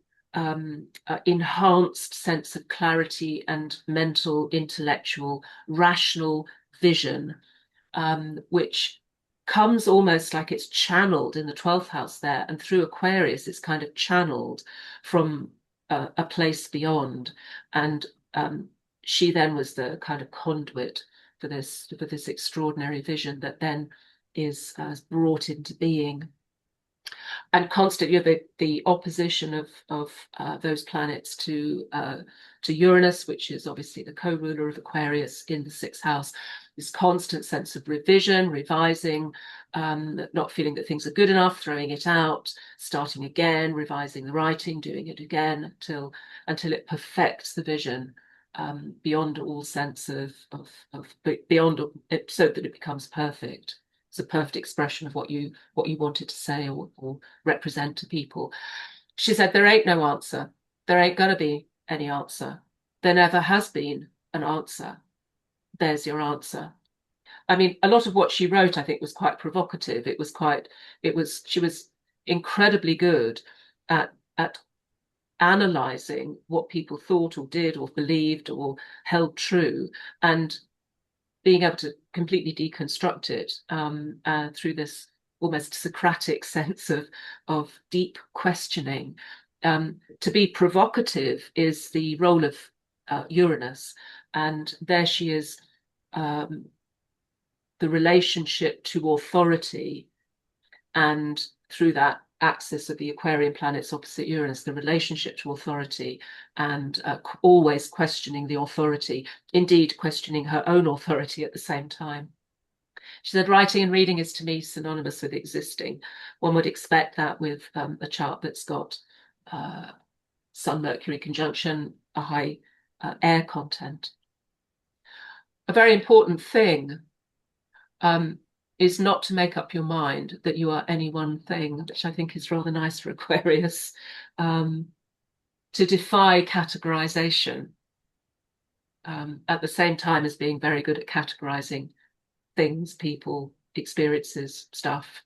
enhanced sense of clarity and mental, intellectual, rational vision, which comes almost like it's channeled in the 12th house there, and through Aquarius it's kind of channeled from a place beyond. And she then was the kind of conduit for this extraordinary vision that then is brought into being. And constantly, you know, the opposition of those planets to Uranus, which is obviously the co-ruler of Aquarius in the 6th house, this constant sense of revision, revising, not feeling that things are good enough, throwing it out, starting again, revising the writing, doing it again until it perfects the vision, beyond all sense of beyond it, so that it becomes perfect. It's a perfect expression of what you wanted to say or represent to people. She said, there ain't no answer. There ain't gonna be any answer. There never has been an answer. There's your answer. I mean, a lot of what she wrote, I think, was quite provocative. She was incredibly good at analyzing what people thought or did or believed or held true, and being able to completely deconstruct it through this almost Socratic sense of deep questioning. To be provocative is the role of Uranus, and there she is, the relationship to authority, and through that axis of the Aquarian planets opposite Uranus, the relationship to authority, and always questioning the authority, indeed questioning her own authority at the same time. She said, writing and reading is to me synonymous with existing. One would expect that with a chart that's got Sun-Mercury conjunction, a high air content. A very important thing is not to make up your mind that you are any one thing, which I think is rather nice for Aquarius, to defy categorization, at the same time as being very good at categorizing things, people, experiences, stuff.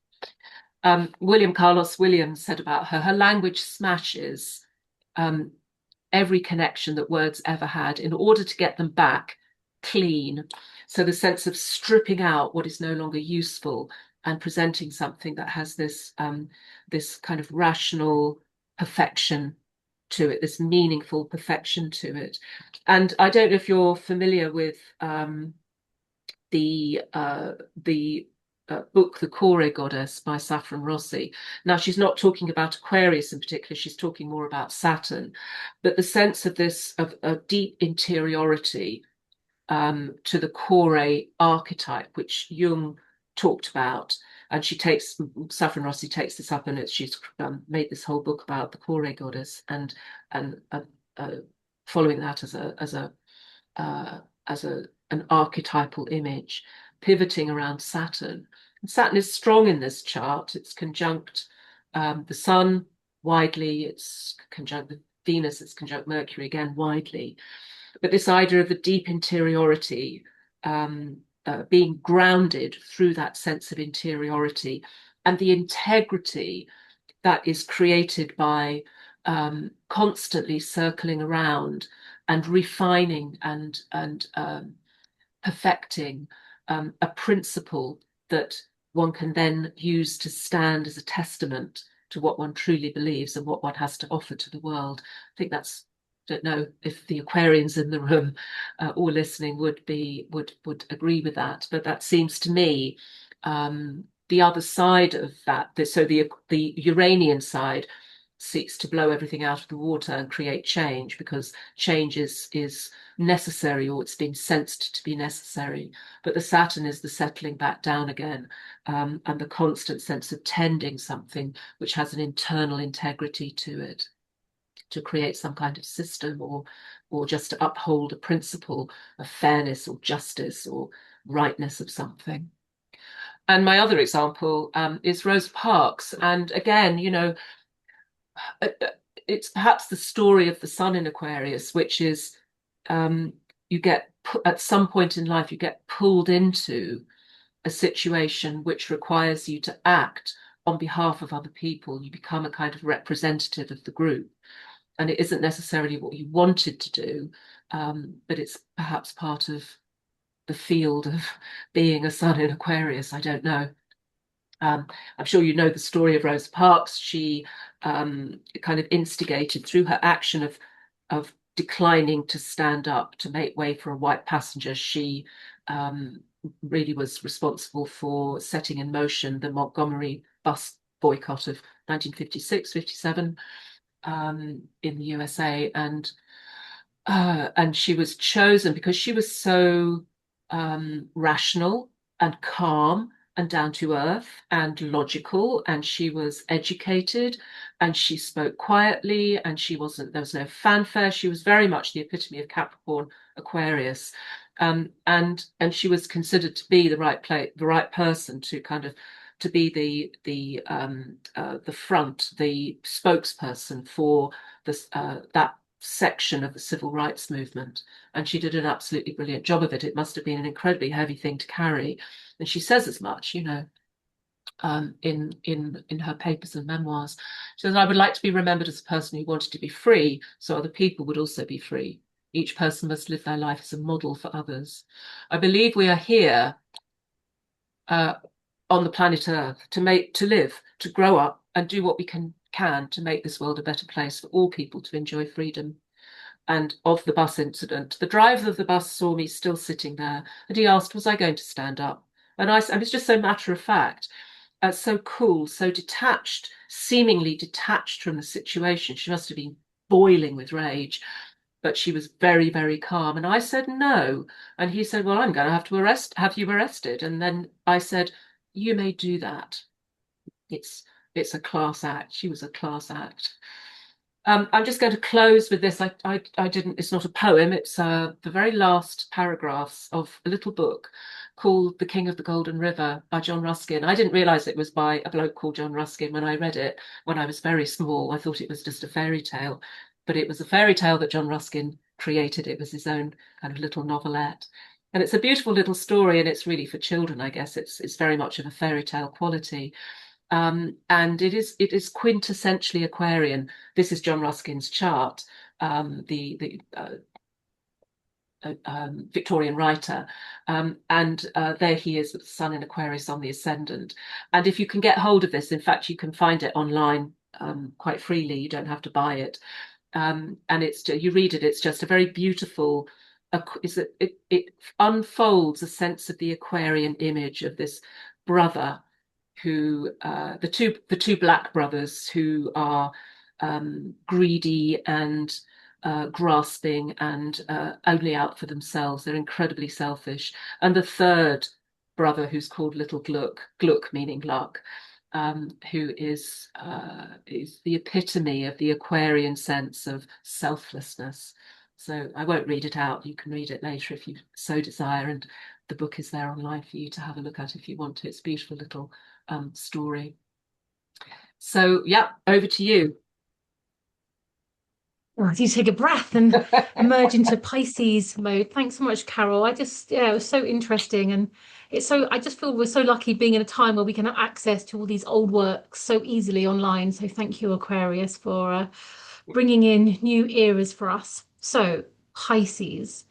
William Carlos Williams said about her language smashes every connection that words ever had in order to get them back clean. So the sense of stripping out what is no longer useful and presenting something that has this this kind of rational perfection to it, this meaningful perfection to it. And I don't know if you're familiar with the book, The Kore Goddess by Saffron Rossi. Now, she's not talking about Aquarius in particular, she's talking more about Saturn, but the sense of this, of a deep interiority to the Kore archetype, which Jung talked about. And Saffron Rossi takes this up, and she's made this whole book about the Kore Goddess, and following that as an archetypal image, pivoting around Saturn. And Saturn is strong in this chart. It's conjunct the Sun widely, it's conjunct Venus, it's conjunct Mercury again widely. But this idea of the deep interiority, being grounded through that sense of interiority, and the integrity that is created by constantly circling around and refining and perfecting a principle that one can then use to stand as a testament to what one truly believes and what one has to offer to the world. I think that's, don't know if the Aquarians in the room or listening would agree with that, but that seems to me the other side of that. So the Uranian side seeks to blow everything out of the water and create change, because change is necessary, or it's been sensed to be necessary. But the Saturn is the settling back down again, and the constant sense of tending something which has an internal integrity to it, to create some kind of system, or just to uphold a principle of fairness or justice or rightness of something. And my other example is Rosa Parks. And again, you know, it's perhaps the story of the Sun in Aquarius, which is you get, at some point in life, you get pulled into a situation which requires you to act on behalf of other people. You become a kind of representative of the group. And it isn't necessarily what you wanted to do, but it's perhaps part of the field of being a Sun in Aquarius. I don't know. I'm sure you know the story of Rosa Parks. She kind of instigated, through her action of declining to stand up to make way for a white passenger. She really was responsible for setting in motion the Montgomery bus boycott of 1956, 57 in the USA. And she was chosen because she was so rational and calm and down to earth and logical, and she was educated, and she spoke quietly, and there was no fanfare. She was very much the epitome of Capricorn Aquarius, and she was considered to be the right person to kind of to be the front, the spokesperson for this that section of the civil rights movement. And she did an absolutely brilliant job of it. It must have been an incredibly heavy thing to carry. And she says as much, you know, in her papers and memoirs. She says, I would like to be remembered as a person who wanted to be free, so other people would also be free. Each person must live their life as a model for others. I believe we are here on the planet Earth to live, to grow up and do what we can to make this world a better place for all people to enjoy freedom. And of the bus incident, the driver of the bus saw me still sitting there, and he asked, was I going to stand up? And I was just so matter of fact, so cool, so detached, seemingly detached from the situation. She must have been boiling with rage, but she was very, very calm. And I said, no. And he said, well, I'm going to have you arrested. And then I said, you may do that. It's a class act. She was a class act. I'm just going to close with this. I didn't, it's not a poem. It's the very last paragraphs of a little book called The King of the Golden River by John Ruskin. I didn't realize it was by a bloke called John Ruskin when I read it when I was very small. I thought it was just a fairy tale, but it was a fairy tale that John Ruskin created. It was his own kind of little novelette. And it's a beautiful little story, and it's really for children, I guess. It's very much of a fairy tale quality. And it is quintessentially Aquarian. This is John Ruskin's chart, the Victorian writer, and there he is with the Sun in Aquarius on the ascendant. And if you can get hold of this, in fact, you can find it online quite freely. You don't have to buy it, and you read it. It's just a very beautiful. It unfolds a sense of the Aquarian image of this brother who the two black brothers who are greedy and grasping and only out for themselves. They're incredibly selfish. And the third brother, who's called Little Gluck, Gluck meaning luck, who is the epitome of the Aquarian sense of selflessness. So I won't read it out. You can read it later if you so desire, and the book is there online for you to have a look at if you want to. It's a beautiful little story. So yeah, over to you. Well, you take a breath and emerge into Pisces mode. Thanks so much, Carole. It was so interesting, and I just feel we're so lucky being in a time where we can have access to all these old works so easily online. So thank you, Aquarius, for bringing in new eras for us. So Pisces.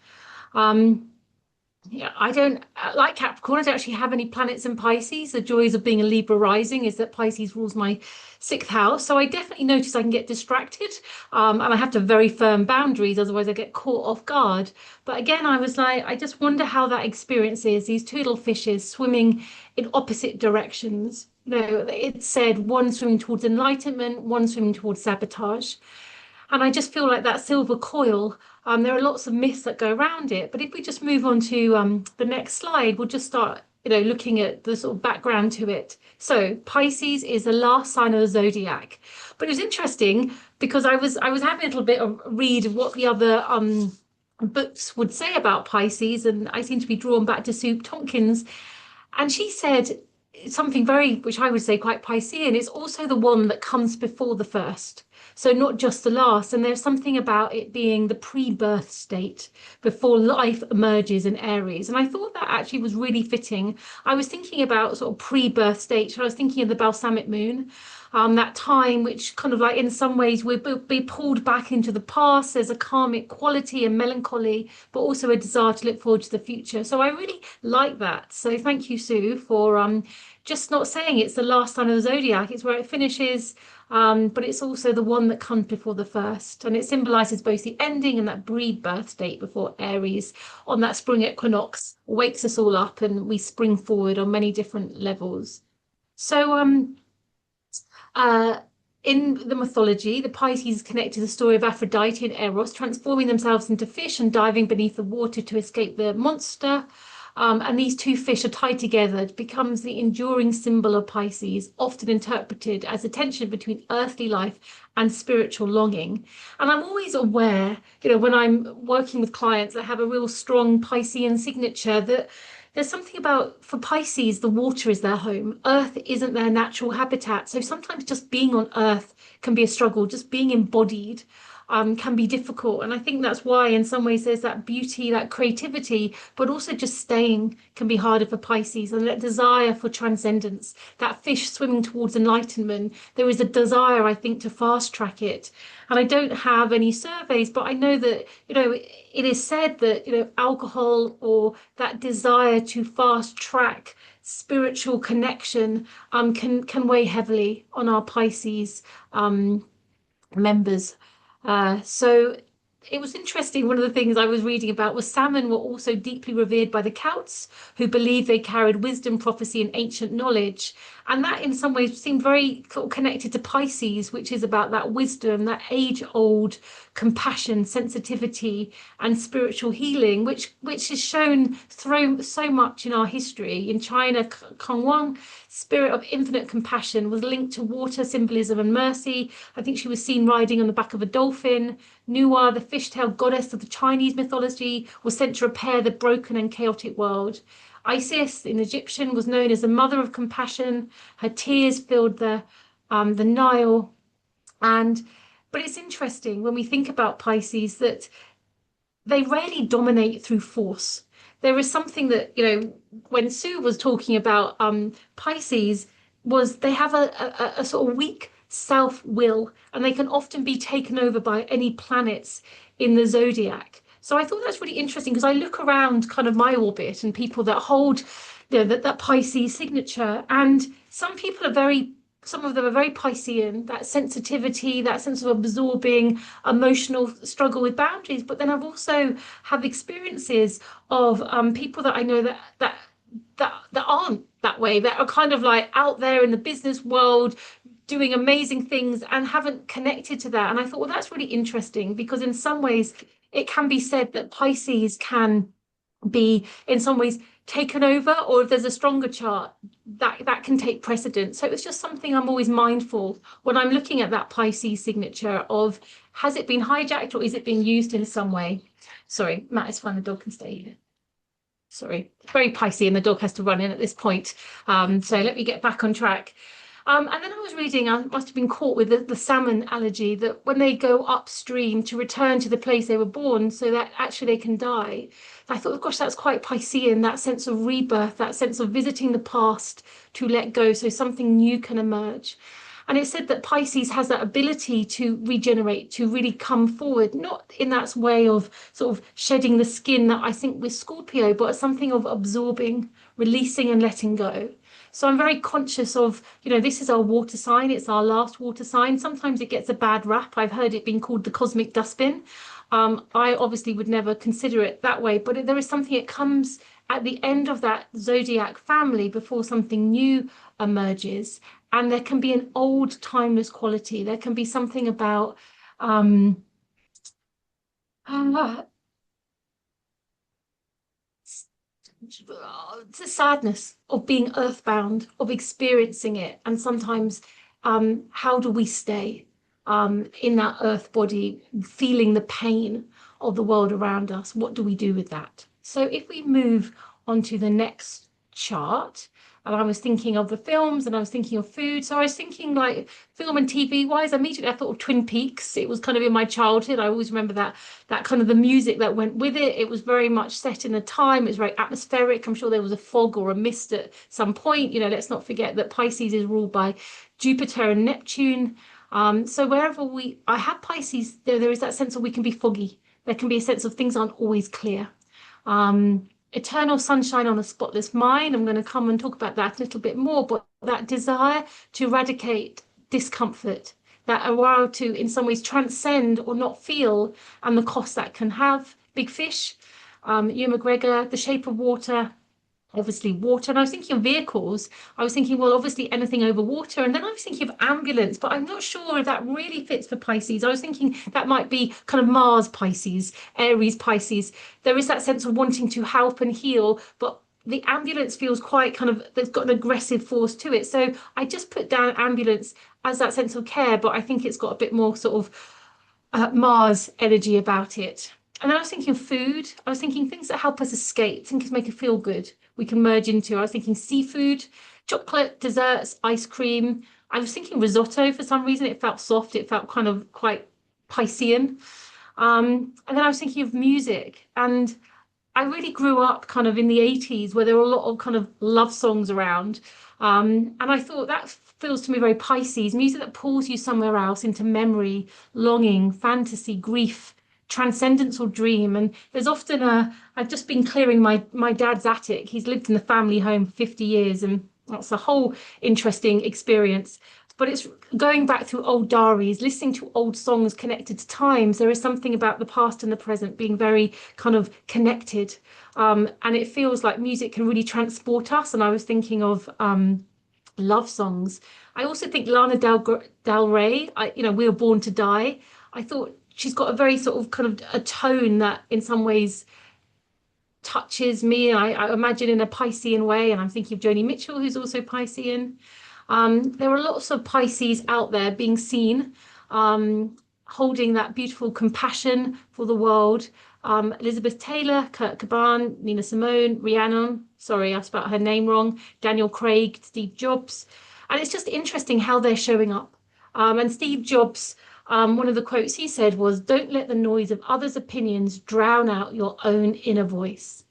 Yeah, I don't like Capricorn. I don't actually have any planets in Pisces. The joys of being a Libra rising is that Pisces rules my 6th house. So I definitely notice I can get distracted, and I have to have very firm boundaries, otherwise I get caught off guard. But again, I was like, I just wonder how that experience is. These two little fishes swimming in opposite directions. It said one swimming towards enlightenment, one swimming towards sabotage. And I just feel like that silver coil, there are lots of myths that go around it. But if we just move on to the next slide, we'll just start, looking at the sort of background to it. So Pisces is the last sign of the zodiac. But it was interesting because I was having a little bit of read of what the other books would say about Pisces, and I seem to be drawn back to Sue Tompkins. And she said something which I would say quite Piscean. It's also the one that comes before the first. So not just the last. And there's something about it being the pre-birth state before life emerges in Aries. And I thought that actually was really fitting. I was thinking about sort of pre-birth state. I was thinking of the balsamic moon, that time which kind of like in some ways we'll be pulled back into the past. There's a karmic quality and melancholy, but also a desire to look forward to the future. So I really like that. So thank you, Sue, for just not saying it's the last sign of the zodiac. It's where it finishes. But it's also the one that comes before the first, and it symbolizes both the ending and that pre-birth state before Aries on that spring equinox wakes us all up, and we spring forward on many different levels. So in the mythology, the Pisces connect to the story of Aphrodite and Eros transforming themselves into fish and diving beneath the water to escape the monster. And these two fish are tied together. It becomes the enduring symbol of Pisces, often interpreted as a tension between earthly life and spiritual longing. And I'm always aware, when I'm working with clients that have a real strong Piscean signature, that there's something about, for Pisces, the water is their home. Earth isn't their natural habitat. So sometimes just being on Earth can be a struggle, just being embodied. Can be difficult. And I think that's why in some ways there's that beauty, that creativity, but also just staying can be harder for Pisces, and that desire for transcendence, that fish swimming towards enlightenment. There is a desire, I think, to fast track it. And I don't have any surveys, but I know that, it is said that, alcohol or that desire to fast track spiritual connection can weigh heavily on our Pisces members. So it was interesting. One of the things I was reading about was salmon were also deeply revered by the Celts, who believed they carried wisdom, prophecy, and ancient knowledge. And that in some ways seemed very connected to Pisces, which is about that wisdom, that age-old compassion, sensitivity, and spiritual healing, which is shown through so much in our history. In China, Kongwang, spirit of infinite compassion, was linked to water symbolism and mercy. I think she was seen riding on the back of a dolphin. Nuwa, the fish-tailed goddess of the Chinese mythology, was sent to repair the broken and chaotic world. Isis, in Egyptian, was known as the mother of compassion. Her tears filled the Nile. But it's interesting when we think about Pisces that they rarely dominate through force. There is something that, when Sue was talking about Pisces, was they have a sort of weak self-will, and they can often be taken over by any planets in the zodiac. So I thought that's really interesting because I look around kind of my orbit and people that hold that Pisces signature, and some of them are very Piscean, that sensitivity, that sense of absorbing, emotional struggle with boundaries. But then I've also have experiences of people that I know that that aren't that way, that are kind of like out there in the business world doing amazing things and haven't connected to that. And I thought, well, that's really interesting, because in some ways it can be said that Pisces can be in some ways taken over, or if there's a stronger chart, that can take precedence. So it's just something I'm always mindful when I'm looking at that Pisces signature of, has it been hijacked or is it being used in some way? Sorry, Matt, it's fine, the dog can stay here. Sorry, it's very Pisces and the dog has to run in at this point. So let me get back on track. And then I was reading, I must have been caught with the salmon allergy, that when they go upstream to return to the place they were born so that actually they can die. I thought, gosh, that's quite Piscean, that sense of rebirth, that sense of visiting the past to let go so something new can emerge. And it said that Pisces has that ability to regenerate, to really come forward, not in that way of sort of shedding the skin that I think with Scorpio, but something of absorbing, releasing and letting go. So I'm very conscious of, this is our water sign. It's our last water sign. Sometimes it gets a bad rap. I've heard it being called the cosmic dustbin. I obviously would never consider it that way, but there is something that comes at the end of that zodiac family before something new emerges. And there can be an old timeless quality. There can be something about it's a sadness of being earthbound, of experiencing it. And sometimes, how do we stay in that earth body, feeling the pain of the world around us? What do we do with that? So if we move on to the next chart, and I was thinking of the films and I was thinking of food. So I was thinking like film and TV wise, immediately I thought of Twin Peaks. It was kind of in my childhood. I always remember that kind of the music that went with it. It was very much set in a time. It was very atmospheric. I'm sure there was a fog or a mist at some point. Let's not forget that Pisces is ruled by Jupiter and Neptune. So wherever I have Pisces, there is that sense of we can be foggy. There can be a sense of things aren't always clear. Eternal sunshine on a spotless mind. I'm going to come and talk about that a little bit more, but that desire to eradicate discomfort, that arousal to in some ways transcend or not feel, and the cost that can have. Big Fish, Ewan McGregor, The Shape of Water, obviously water. And I was thinking of vehicles. I was thinking, well, obviously anything over water. And then I was thinking of ambulance, but I'm not sure if that really fits for Pisces. I was thinking that might be kind of Mars Pisces, Aries Pisces. There is that sense of wanting to help and heal, but the ambulance feels quite kind of, there's got an aggressive force to it. So I just put down ambulance as that sense of care, but I think it's got a bit more sort of Mars energy about it. And then I was thinking of food. I was thinking things that help us escape, things that make us feel good. We can merge into. I was thinking seafood, chocolate, desserts, ice cream. I was thinking risotto for some reason. It felt soft. It felt kind of quite Piscean. And then I was thinking of music. And I really grew up kind of in the 80s where there were a lot of kind of love songs around. And I thought that feels to me very Pisces, music that pulls you somewhere else into memory, longing, fantasy, grief, transcendence or dream. And there's often I've just been clearing my dad's attic. He's lived in the family home for 50 years, and that's a whole interesting experience. But it's going back through old diaries, listening to old songs connected to times. There is something about the past and the present being very kind of connected. And it feels like music can really transport us. And I was thinking of love songs. I also think Lana Del Rey, We Were Born to Die. I thought she's got a very sort of kind of a tone that in some ways touches me. I imagine in a Piscean way. And I'm thinking of Joni Mitchell, who's also Piscean. There are lots of Pisces out there being seen, holding that beautiful compassion for the world. Elizabeth Taylor, Kurt Cobain, Nina Simone, Rhiannon, sorry, I spelled her name wrong, Daniel Craig, Steve Jobs. And it's just interesting how they're showing up. And Steve Jobs, one of the quotes he said was, "Don't let the noise of others' opinions drown out your own inner voice.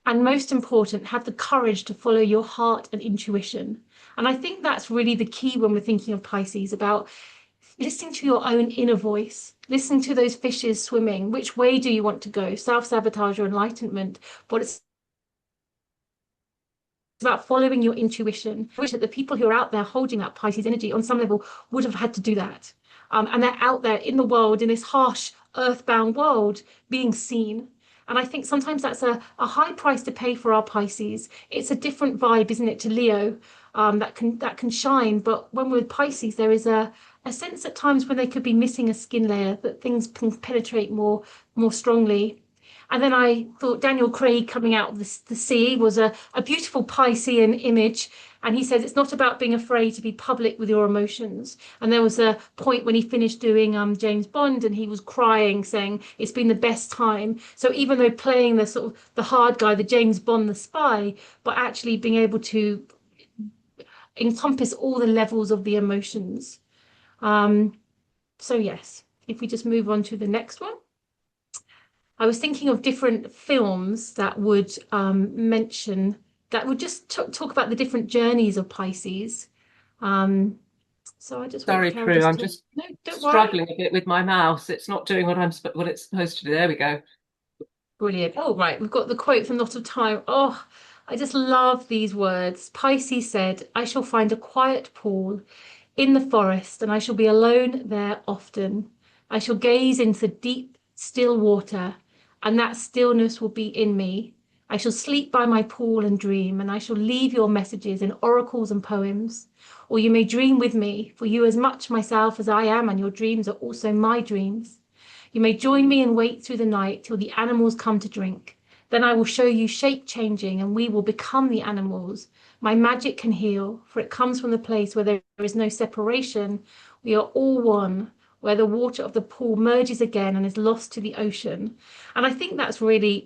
And most important, have the courage to follow your heart and intuition." And I think that's really the key when we're thinking of Pisces, about listening to your own inner voice, listening to those fishes swimming. Which way do you want to go? Self-sabotage or enlightenment? But it's about following your intuition. I wish that the people who are out there holding that Pisces energy on some level would have had to do that. And they're out there in the world, in this harsh, earthbound world, being seen. And I think sometimes that's a high price to pay for our Pisces. It's a different vibe, isn't it, to Leo, that can shine. But when we're with Pisces, there is a sense at times when they could be missing a skin layer, that things can penetrate more strongly. And then I thought Daniel Craig coming out of the sea was a beautiful Piscean image. And he says it's not about being afraid to be public with your emotions. And there was a point when he finished doing James Bond and he was crying, saying it's been the best time. So even though playing the sort of the hard guy, the James Bond, the spy, but actually being able to encompass all the levels of the emotions. So yes, if we just move on to the next one. I was thinking of different films that would mention, that would just talk about the different journeys of Pisces. So I just Sorry, Prue, I'm just no, don't struggling worry. a bit with my mouse. It's not doing what it's supposed to do. There we go. Brilliant. Oh, right. We've got the quote from Lot of Time. Oh, I just love these words. Pisces said, I shall find a quiet pool in the forest, and I shall be alone there often. I shall gaze into deep, still water, and that stillness will be in me. I shall sleep by my pool and dream, and I shall leave your messages in oracles and poems. Or you may dream with me, for you as much myself as I am, and your dreams are also my dreams. You may join me and wait through the night till the animals come to drink. Then I will show you shape changing, and we will become the animals. My magic can heal, for it comes from the place where there is no separation. We are all one, where the water of the pool merges again and is lost to the ocean. And I think that's really,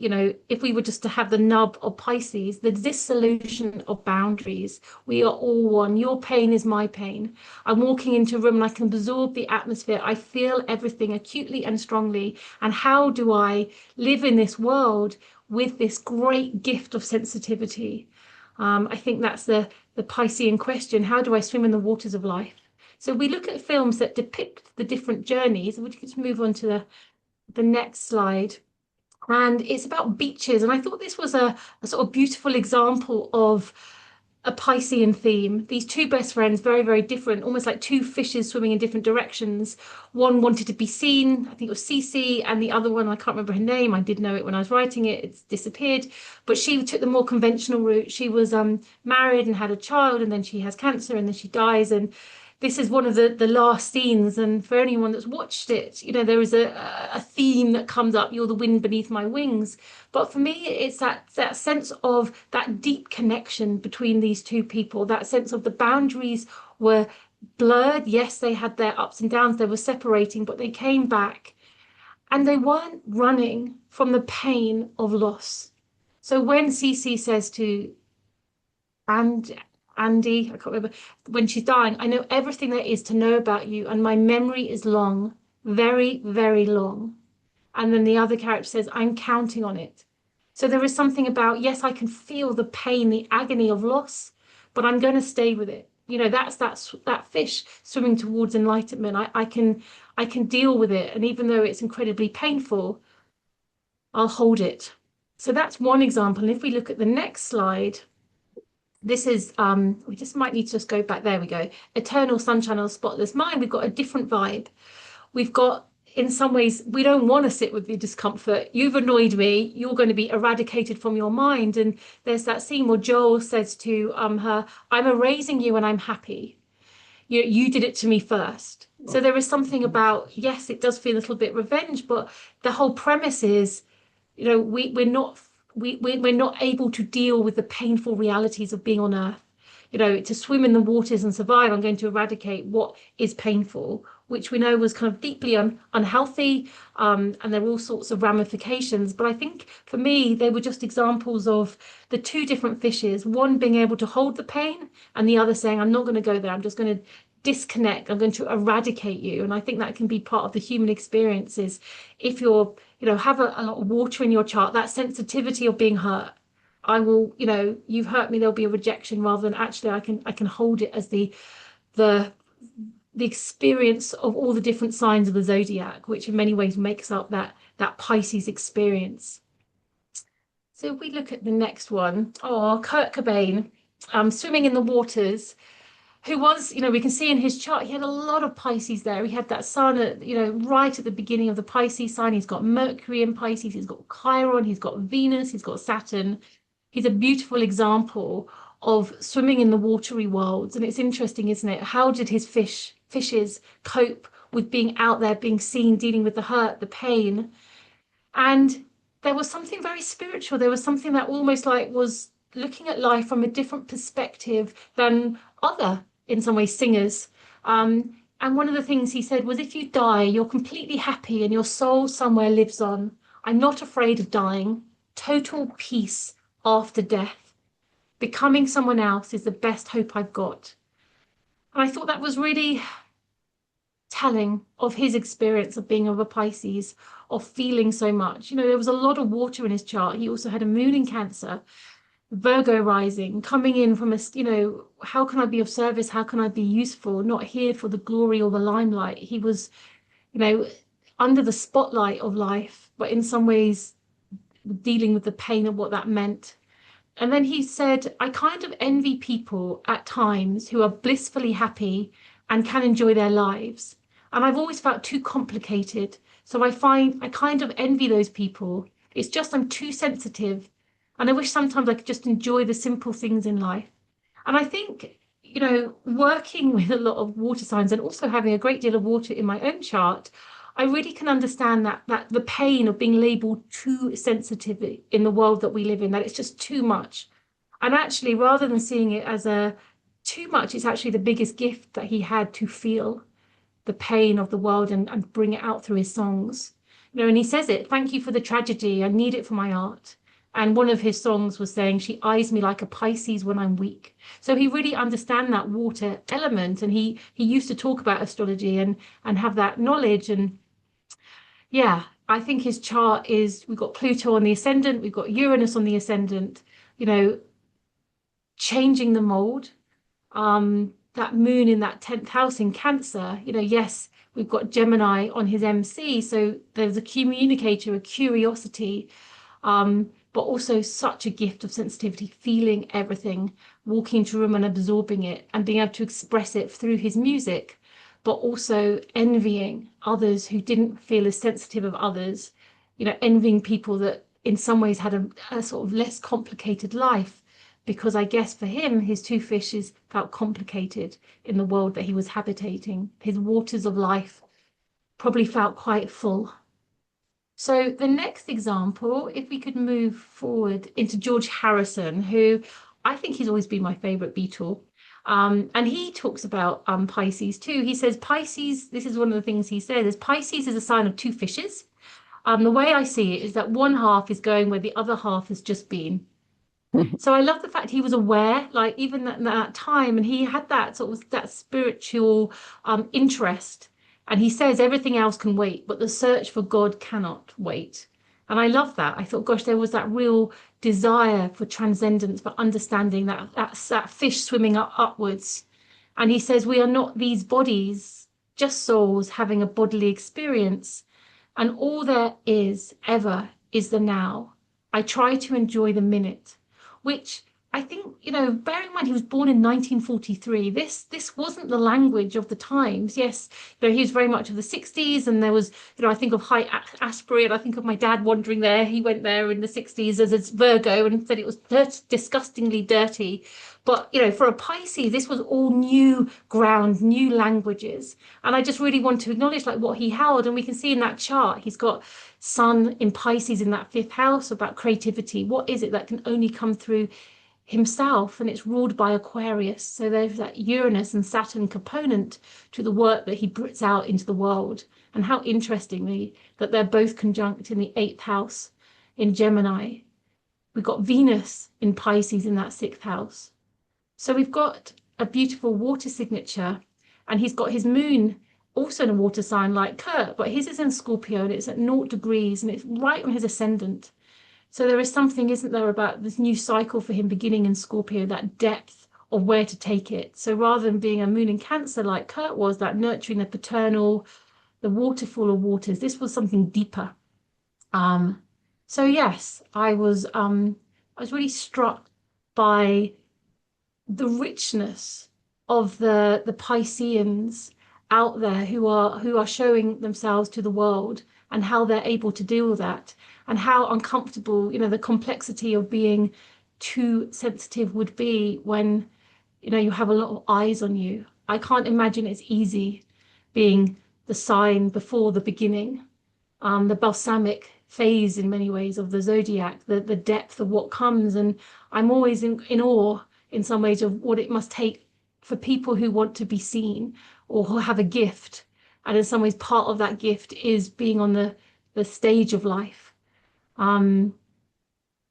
if we were just to have the nub of Pisces, the dissolution of boundaries. We are all one. Your pain is my pain. I'm walking into a room and I can absorb the atmosphere. I feel everything acutely and strongly. And how do I live in this world with this great gift of sensitivity? I think that's the Piscean question. How do I swim in the waters of life? So we look at films that depict the different journeys. We can just move on to the next slide. And it's about beaches. And I thought this was a sort of beautiful example of a Piscean theme. These two best friends, very, very different, almost like two fishes swimming in different directions. One wanted to be seen, I think it was Cece, and the other one, I can't remember her name. I did know it when I was writing it. It's disappeared. But she took the more conventional route. She was married and had a child, and then she has cancer, and then she dies. And this is one of the last scenes, and for anyone that's watched it, there is a theme that comes up, you're the wind beneath my wings. But for me, it's that sense of that deep connection between these two people, that sense of the boundaries were blurred. Yes, they had their ups and downs, they were separating, but they came back and they weren't running from the pain of loss. So when Cece says to and Andy, I can't remember, when she's dying, I know everything there is to know about you, and my memory is long, very, very long. And then the other character says, I'm counting on it. So there is something about, yes, I can feel the pain, the agony of loss, but I'm going to stay with it. That's that fish swimming towards enlightenment. I can deal with it. And even though it's incredibly painful, I'll hold it. So that's one example. And if we look at the next slide, this is, we just might need to just go back. There we go. Eternal sunshine on a spotless mind. We've got a different vibe. We've got, in some ways, we don't want to sit with the discomfort. You've annoyed me. You're going to be eradicated from your mind. And there's that scene where Joel says to her, I'm erasing you and I'm happy. You did it to me first. So there is something about, yes, it does feel a little bit revenge, but the whole premise is, we're not able to deal with the painful realities of being on Earth. To swim in the waters and survive, I'm going to eradicate what is painful, which we know was kind of deeply unhealthy, and there were all sorts of ramifications. But I think for me, they were just examples of the two different fishes, one being able to hold the pain and the other saying, I'm not going to go there. I'm just going to disconnect. I'm going to eradicate you. And I think that can be part of the human experiences. If you're, have a lot of water in your chart, that sensitivity of being hurt. I will, you've hurt me, there'll be a rejection, rather than actually I can hold it as the experience of all the different signs of the zodiac, which in many ways makes up that Pisces experience. So if we look at the next one, Kurt Cobain, swimming in the waters. who was, we can see in his chart, he had a lot of Pisces there. He had that sun at, right at the beginning of the Pisces sign. He's got Mercury in Pisces, he's got Chiron, he's got Venus, he's got Saturn. He's a beautiful example of swimming in the watery worlds. And it's interesting, isn't it? How did his fishes cope with being out there, being seen, dealing with the hurt, the pain? And there was something very spiritual. There was something that almost like was looking at life from a different perspective than other, in some ways, singers. And one of the things he said was, if you die, you're completely happy and your soul somewhere lives on. I'm not afraid of dying. Total peace after death. Becoming someone else is the best hope I've got. And I thought that was really telling of his experience of being of a Pisces, of feeling so much. There was a lot of water in his chart. He also had a moon in Cancer, Virgo rising, coming in from how can I be of service? How can I be useful? Not here for the glory or the limelight. He was, under the spotlight of life, but in some ways dealing with the pain of what that meant. And then he said, I kind of envy people at times who are blissfully happy and can enjoy their lives. And I've always felt too complicated. So I kind of envy those people. It's just I'm too sensitive. And I wish sometimes I could just enjoy the simple things in life. And I think, working with a lot of water signs and also having a great deal of water in my own chart, I really can understand that the pain of being labeled too sensitive in the world that we live in, that it's just too much. And actually, rather than seeing it as a too much, it's actually the biggest gift that he had to feel the pain of the world and bring it out through his songs. And he says it, thank you for the tragedy. I need it for my art. And one of his songs was saying, she eyes me like a Pisces when I'm weak. So he really understands that water element. And he used to talk about astrology and have that knowledge. And yeah, I think his chart is, we've got Pluto on the ascendant, we've got Uranus on the ascendant, changing the mold. That moon in that 10th house in Cancer, yes, we've got Gemini on his MC. So there's a communicator, a curiosity, but also such a gift of sensitivity, feeling everything, walking into a room and absorbing it and being able to express it through his music, but also envying others who didn't feel as sensitive of others, envying people that in some ways had a sort of less complicated life. Because I guess for him, his two fishes felt complicated in the world that he was habitating. His waters of life probably felt quite full. So the next example, if we could move forward into George Harrison, who I think he's always been my favorite Beatle. And he talks about Pisces too. He says Pisces, this is one of the things he says, is Pisces is a sign of two fishes. The way I see it is that one half is going where the other half has just been. So I love the fact he was aware, like even at that time, and he had that sort of that spiritual interest. And he says everything else can wait, but the search for God cannot wait. And I love that. I thought, gosh, there was that real desire for transcendence, for understanding that fish swimming upwards. And he says, we are not these bodies, just souls having a bodily experience. And all there is ever is the now. I try to enjoy the minute. Which I think, bearing in mind he was born in 1943, this wasn't the language of the times. Yes, he was very much of the 60s, and there was, I think of High Asbury, and I think of my dad wandering there. He went there in the 60s as a Virgo and said it was disgustingly dirty. But, for a Pisces, this was all new ground, new languages. And I just really want to acknowledge like what he held. And we can see in that chart, he's got Sun in Pisces in that 5th house about creativity. What is it that can only come through himself? And it's ruled by Aquarius. So there's that Uranus and Saturn component to the work that he puts out into the world. And how interestingly that they're both conjunct in the 8th house in Gemini. We've got Venus in Pisces in that 6th house. So we've got a beautiful water signature, and he's got his moon also in a water sign like Kurt, but his is in Scorpio and it's at 0 degrees and it's right on his ascendant. So there is something, isn't there, about this new cycle for him beginning in Scorpio, that depth of where to take it. So rather than being a moon in Cancer like Kurt was, that nurturing, the paternal, the waterfall of waters, this was something deeper. So yes, I was really struck by the richness of the Pisceans out there who are showing themselves to the world and how they're able to deal with that and how uncomfortable, the complexity of being too sensitive would be when, you have a lot of eyes on you. I can't imagine it's easy being the sign before the beginning, the balsamic phase in many ways of the zodiac, the depth of what comes. And I'm always in awe in some ways of what it must take for people who want to be seen or who have a gift. And in some ways, part of that gift is being on the stage of life.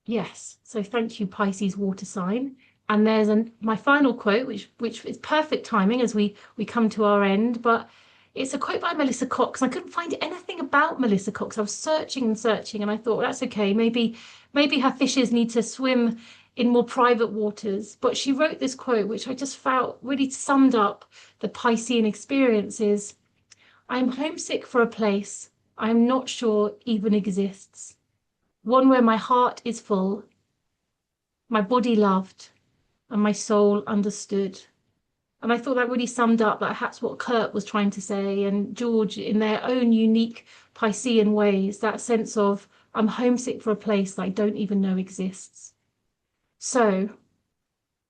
Yes, so thank you, Pisces water sign. And there's my final quote, which is perfect timing as we come to our end, but it's a quote by Melissa Cox. I couldn't find anything about Melissa Cox. I was searching and searching, and I thought, well, that's okay. Maybe her fishes need to swim in more private waters. But she wrote this quote, which I just felt really summed up the Piscean experiences. I'm homesick for a place I'm not sure even exists. One where my heart is full, my body loved, and my soul understood. And I thought that really summed up perhaps what Kurt was trying to say and George in their own unique Piscean ways, that sense of I'm homesick for a place that I don't even know exists. So,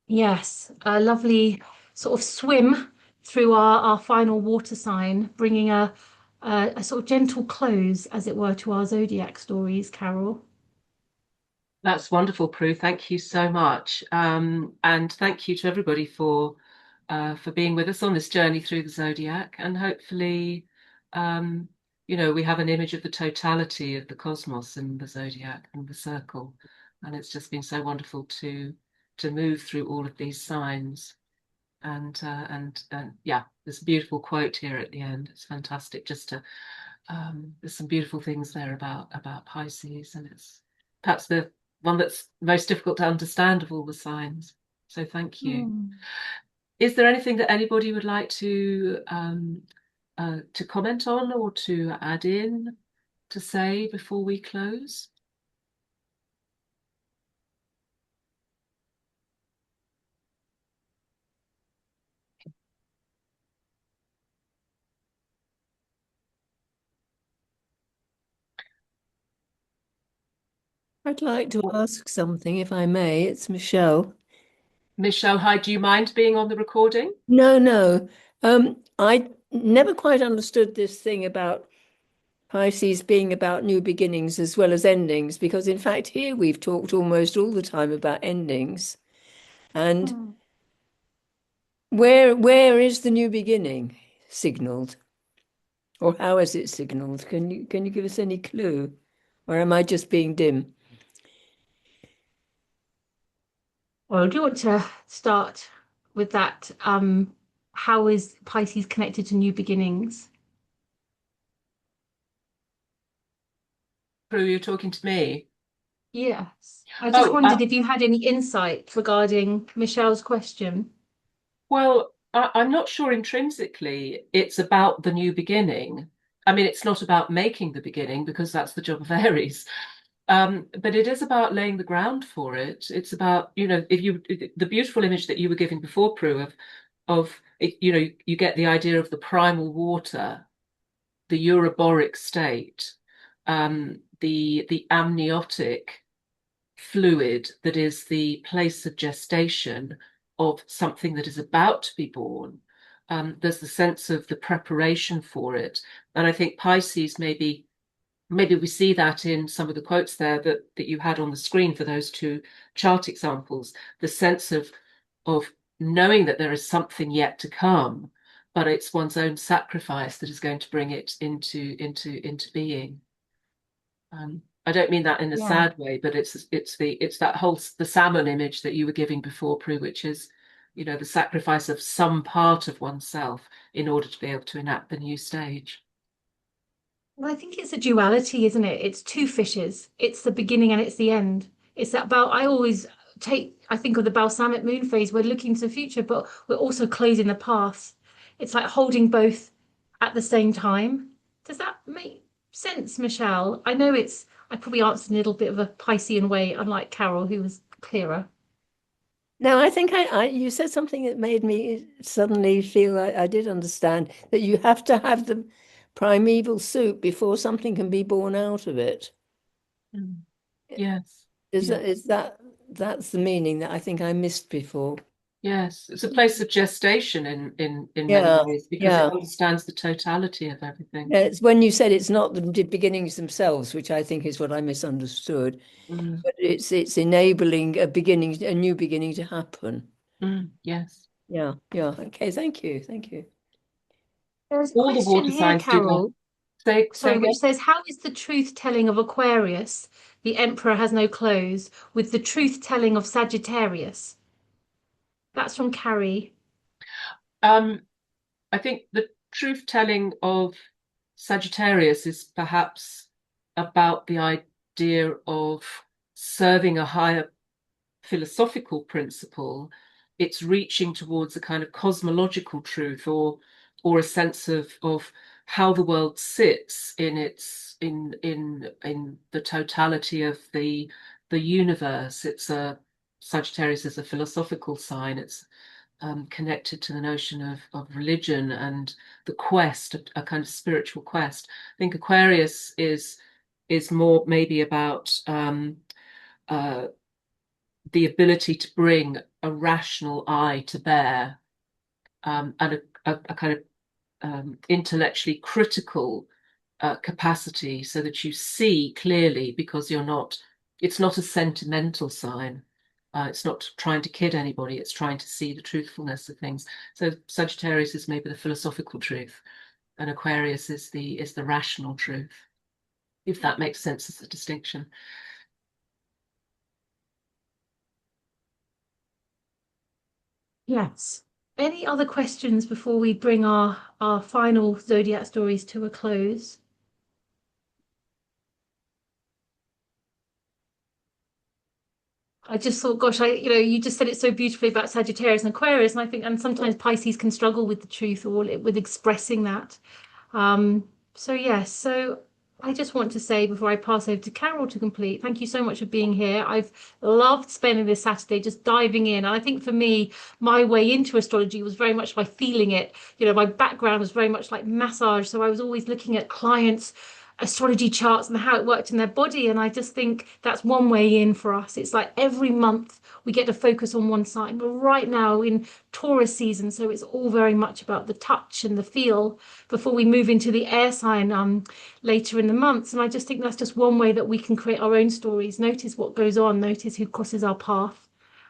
yes, a lovely sort of swim through our final water sign, bringing a sort of gentle close, as it were, to our zodiac stories, Carole. That's wonderful, Prue. Thank you so much. And thank you to everybody for being with us on this journey through the zodiac. And hopefully, we have an image of the totality of the cosmos and the zodiac and the circle. And it's just been so wonderful to move through all of these signs. And yeah, there's a beautiful quote here at the end. It's fantastic. There's some beautiful things there about Pisces, and it's perhaps the one that's most difficult to understand of all the signs. So thank you. Is there anything that anybody would like to comment on or to add in to say before we close? I'd like to ask something, if I may. It's Michelle. Michelle, hi, do you mind being on the recording? No. I never quite understood this thing about Pisces being about new beginnings as well as endings, because in fact here we've talked almost all the time about endings. And where is the new beginning signaled? Or how is it signaled? Can you give us any clue? Or am I just being dim? Well, do you want to start with that? How is Pisces connected to new beginnings? Prue, you're talking to me. Yes. I just Oh, wondered if you had any insight regarding Michelle's question. well, I'm not sure intrinsically it's about the new beginning. I mean, it's not about making the beginning because that's the job of Aries. But it is about laying the ground for it. It's about, the beautiful image that you were giving before, Prue, of it, you get the idea of the primal water, the uroboric state, the amniotic fluid that is the place of gestation of something that is about to be born. There's the sense of the preparation for it. And I think Pisces maybe we see that in some of the quotes there that you had on the screen for those two chart examples, the sense of knowing that there is something yet to come, but it's one's own sacrifice that is going to bring it into being. I don't mean that in a sad way, but it's that whole the salmon image that you were giving before, Prue, which is, the sacrifice of some part of oneself in order to be able to enact the new stage. Well, I think it's a duality, isn't it? It's two fishes. It's the beginning and it's the end. It's that about, I think of the balsamic moon phase. We're looking to the future, but we're also closing the past. It's like holding both at the same time. Does that make sense, Michelle? I probably answered in a little bit of a Piscean way, unlike Carole, who was clearer. Now, I think you said something that made me suddenly feel I did understand that you have to have the primeval soup before something can be born out of it. Mm. Yes. Is Yeah. that that's the meaning that I think I missed before? Yes. It's a place of gestation in many Yeah, ways because it yeah. understands the totality of everything. Yeah, it's when you said it's not the beginnings themselves, which I think is what I misunderstood, Mm. but it's enabling a new beginning to happen. Mm. Yes. Yeah, yeah. Okay, thank you, thank you. There's a All the question water here, signs do that. Carole. Say Sorry, which again. says, how is the truth telling of Aquarius, the Emperor has no clothes, with the truth telling of Sagittarius? That's from Carrie. Um, I think the truth telling of Sagittarius is perhaps about the idea of serving a higher philosophical principle. It's reaching towards a kind of cosmological truth or a sense of how the world sits in its in the totality of the universe. It's a Sagittarius is a philosophical sign. It's connected to the notion of religion and the quest, a kind of spiritual quest. I think Aquarius is more maybe about uh, the ability to bring a rational eye to bear, and a kind of intellectually critical capacity so that you see clearly because it's not a sentimental sign. It's not trying to kid anybody, it's trying to see the truthfulness of things. So Sagittarius is maybe the philosophical truth, and Aquarius is the rational truth, if that makes sense as a distinction. Yes. Any other questions before we bring our final zodiac stories to a close? I just thought, gosh, you just said it so beautifully about Sagittarius and Aquarius, and I think, and sometimes Pisces can struggle with the truth or with expressing that. So yes, so I just want to say before I pass over to Carole to complete, thank you so much for being here. I've loved spending this Saturday just diving in. And I think for me, my way into astrology was very much by feeling it. My background was very much like massage. So I was always looking at clients' astrology charts and how it worked in their body. And I just think that's one way in for us. It's like every month we get to focus on one sign. We're right now in Taurus season, so it's all very much about the touch and the feel before we move into the air sign later in the months. And I just think that's just one way that we can create our own stories, notice what goes on, notice who crosses our path.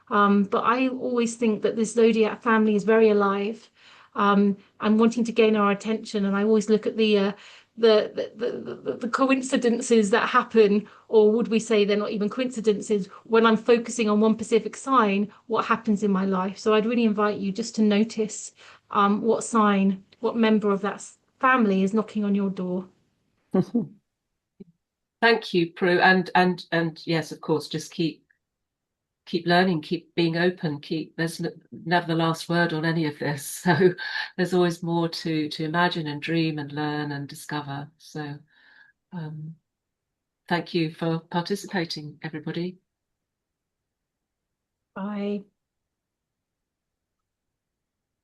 But I always think that this zodiac family is very alive, and wanting to gain our attention. And I always look at the coincidences that happen, or would we say they're not even coincidences, when I'm focusing on one specific sign, what happens in my life. So I'd really invite you just to notice what sign, what member of that family is knocking on your door. Thank you, Prue, and yes, of course, just keep learning, keep being open, there's never the last word on any of this. So there's always more to imagine and dream and learn and discover. So um, thank you for participating, everybody. Bye.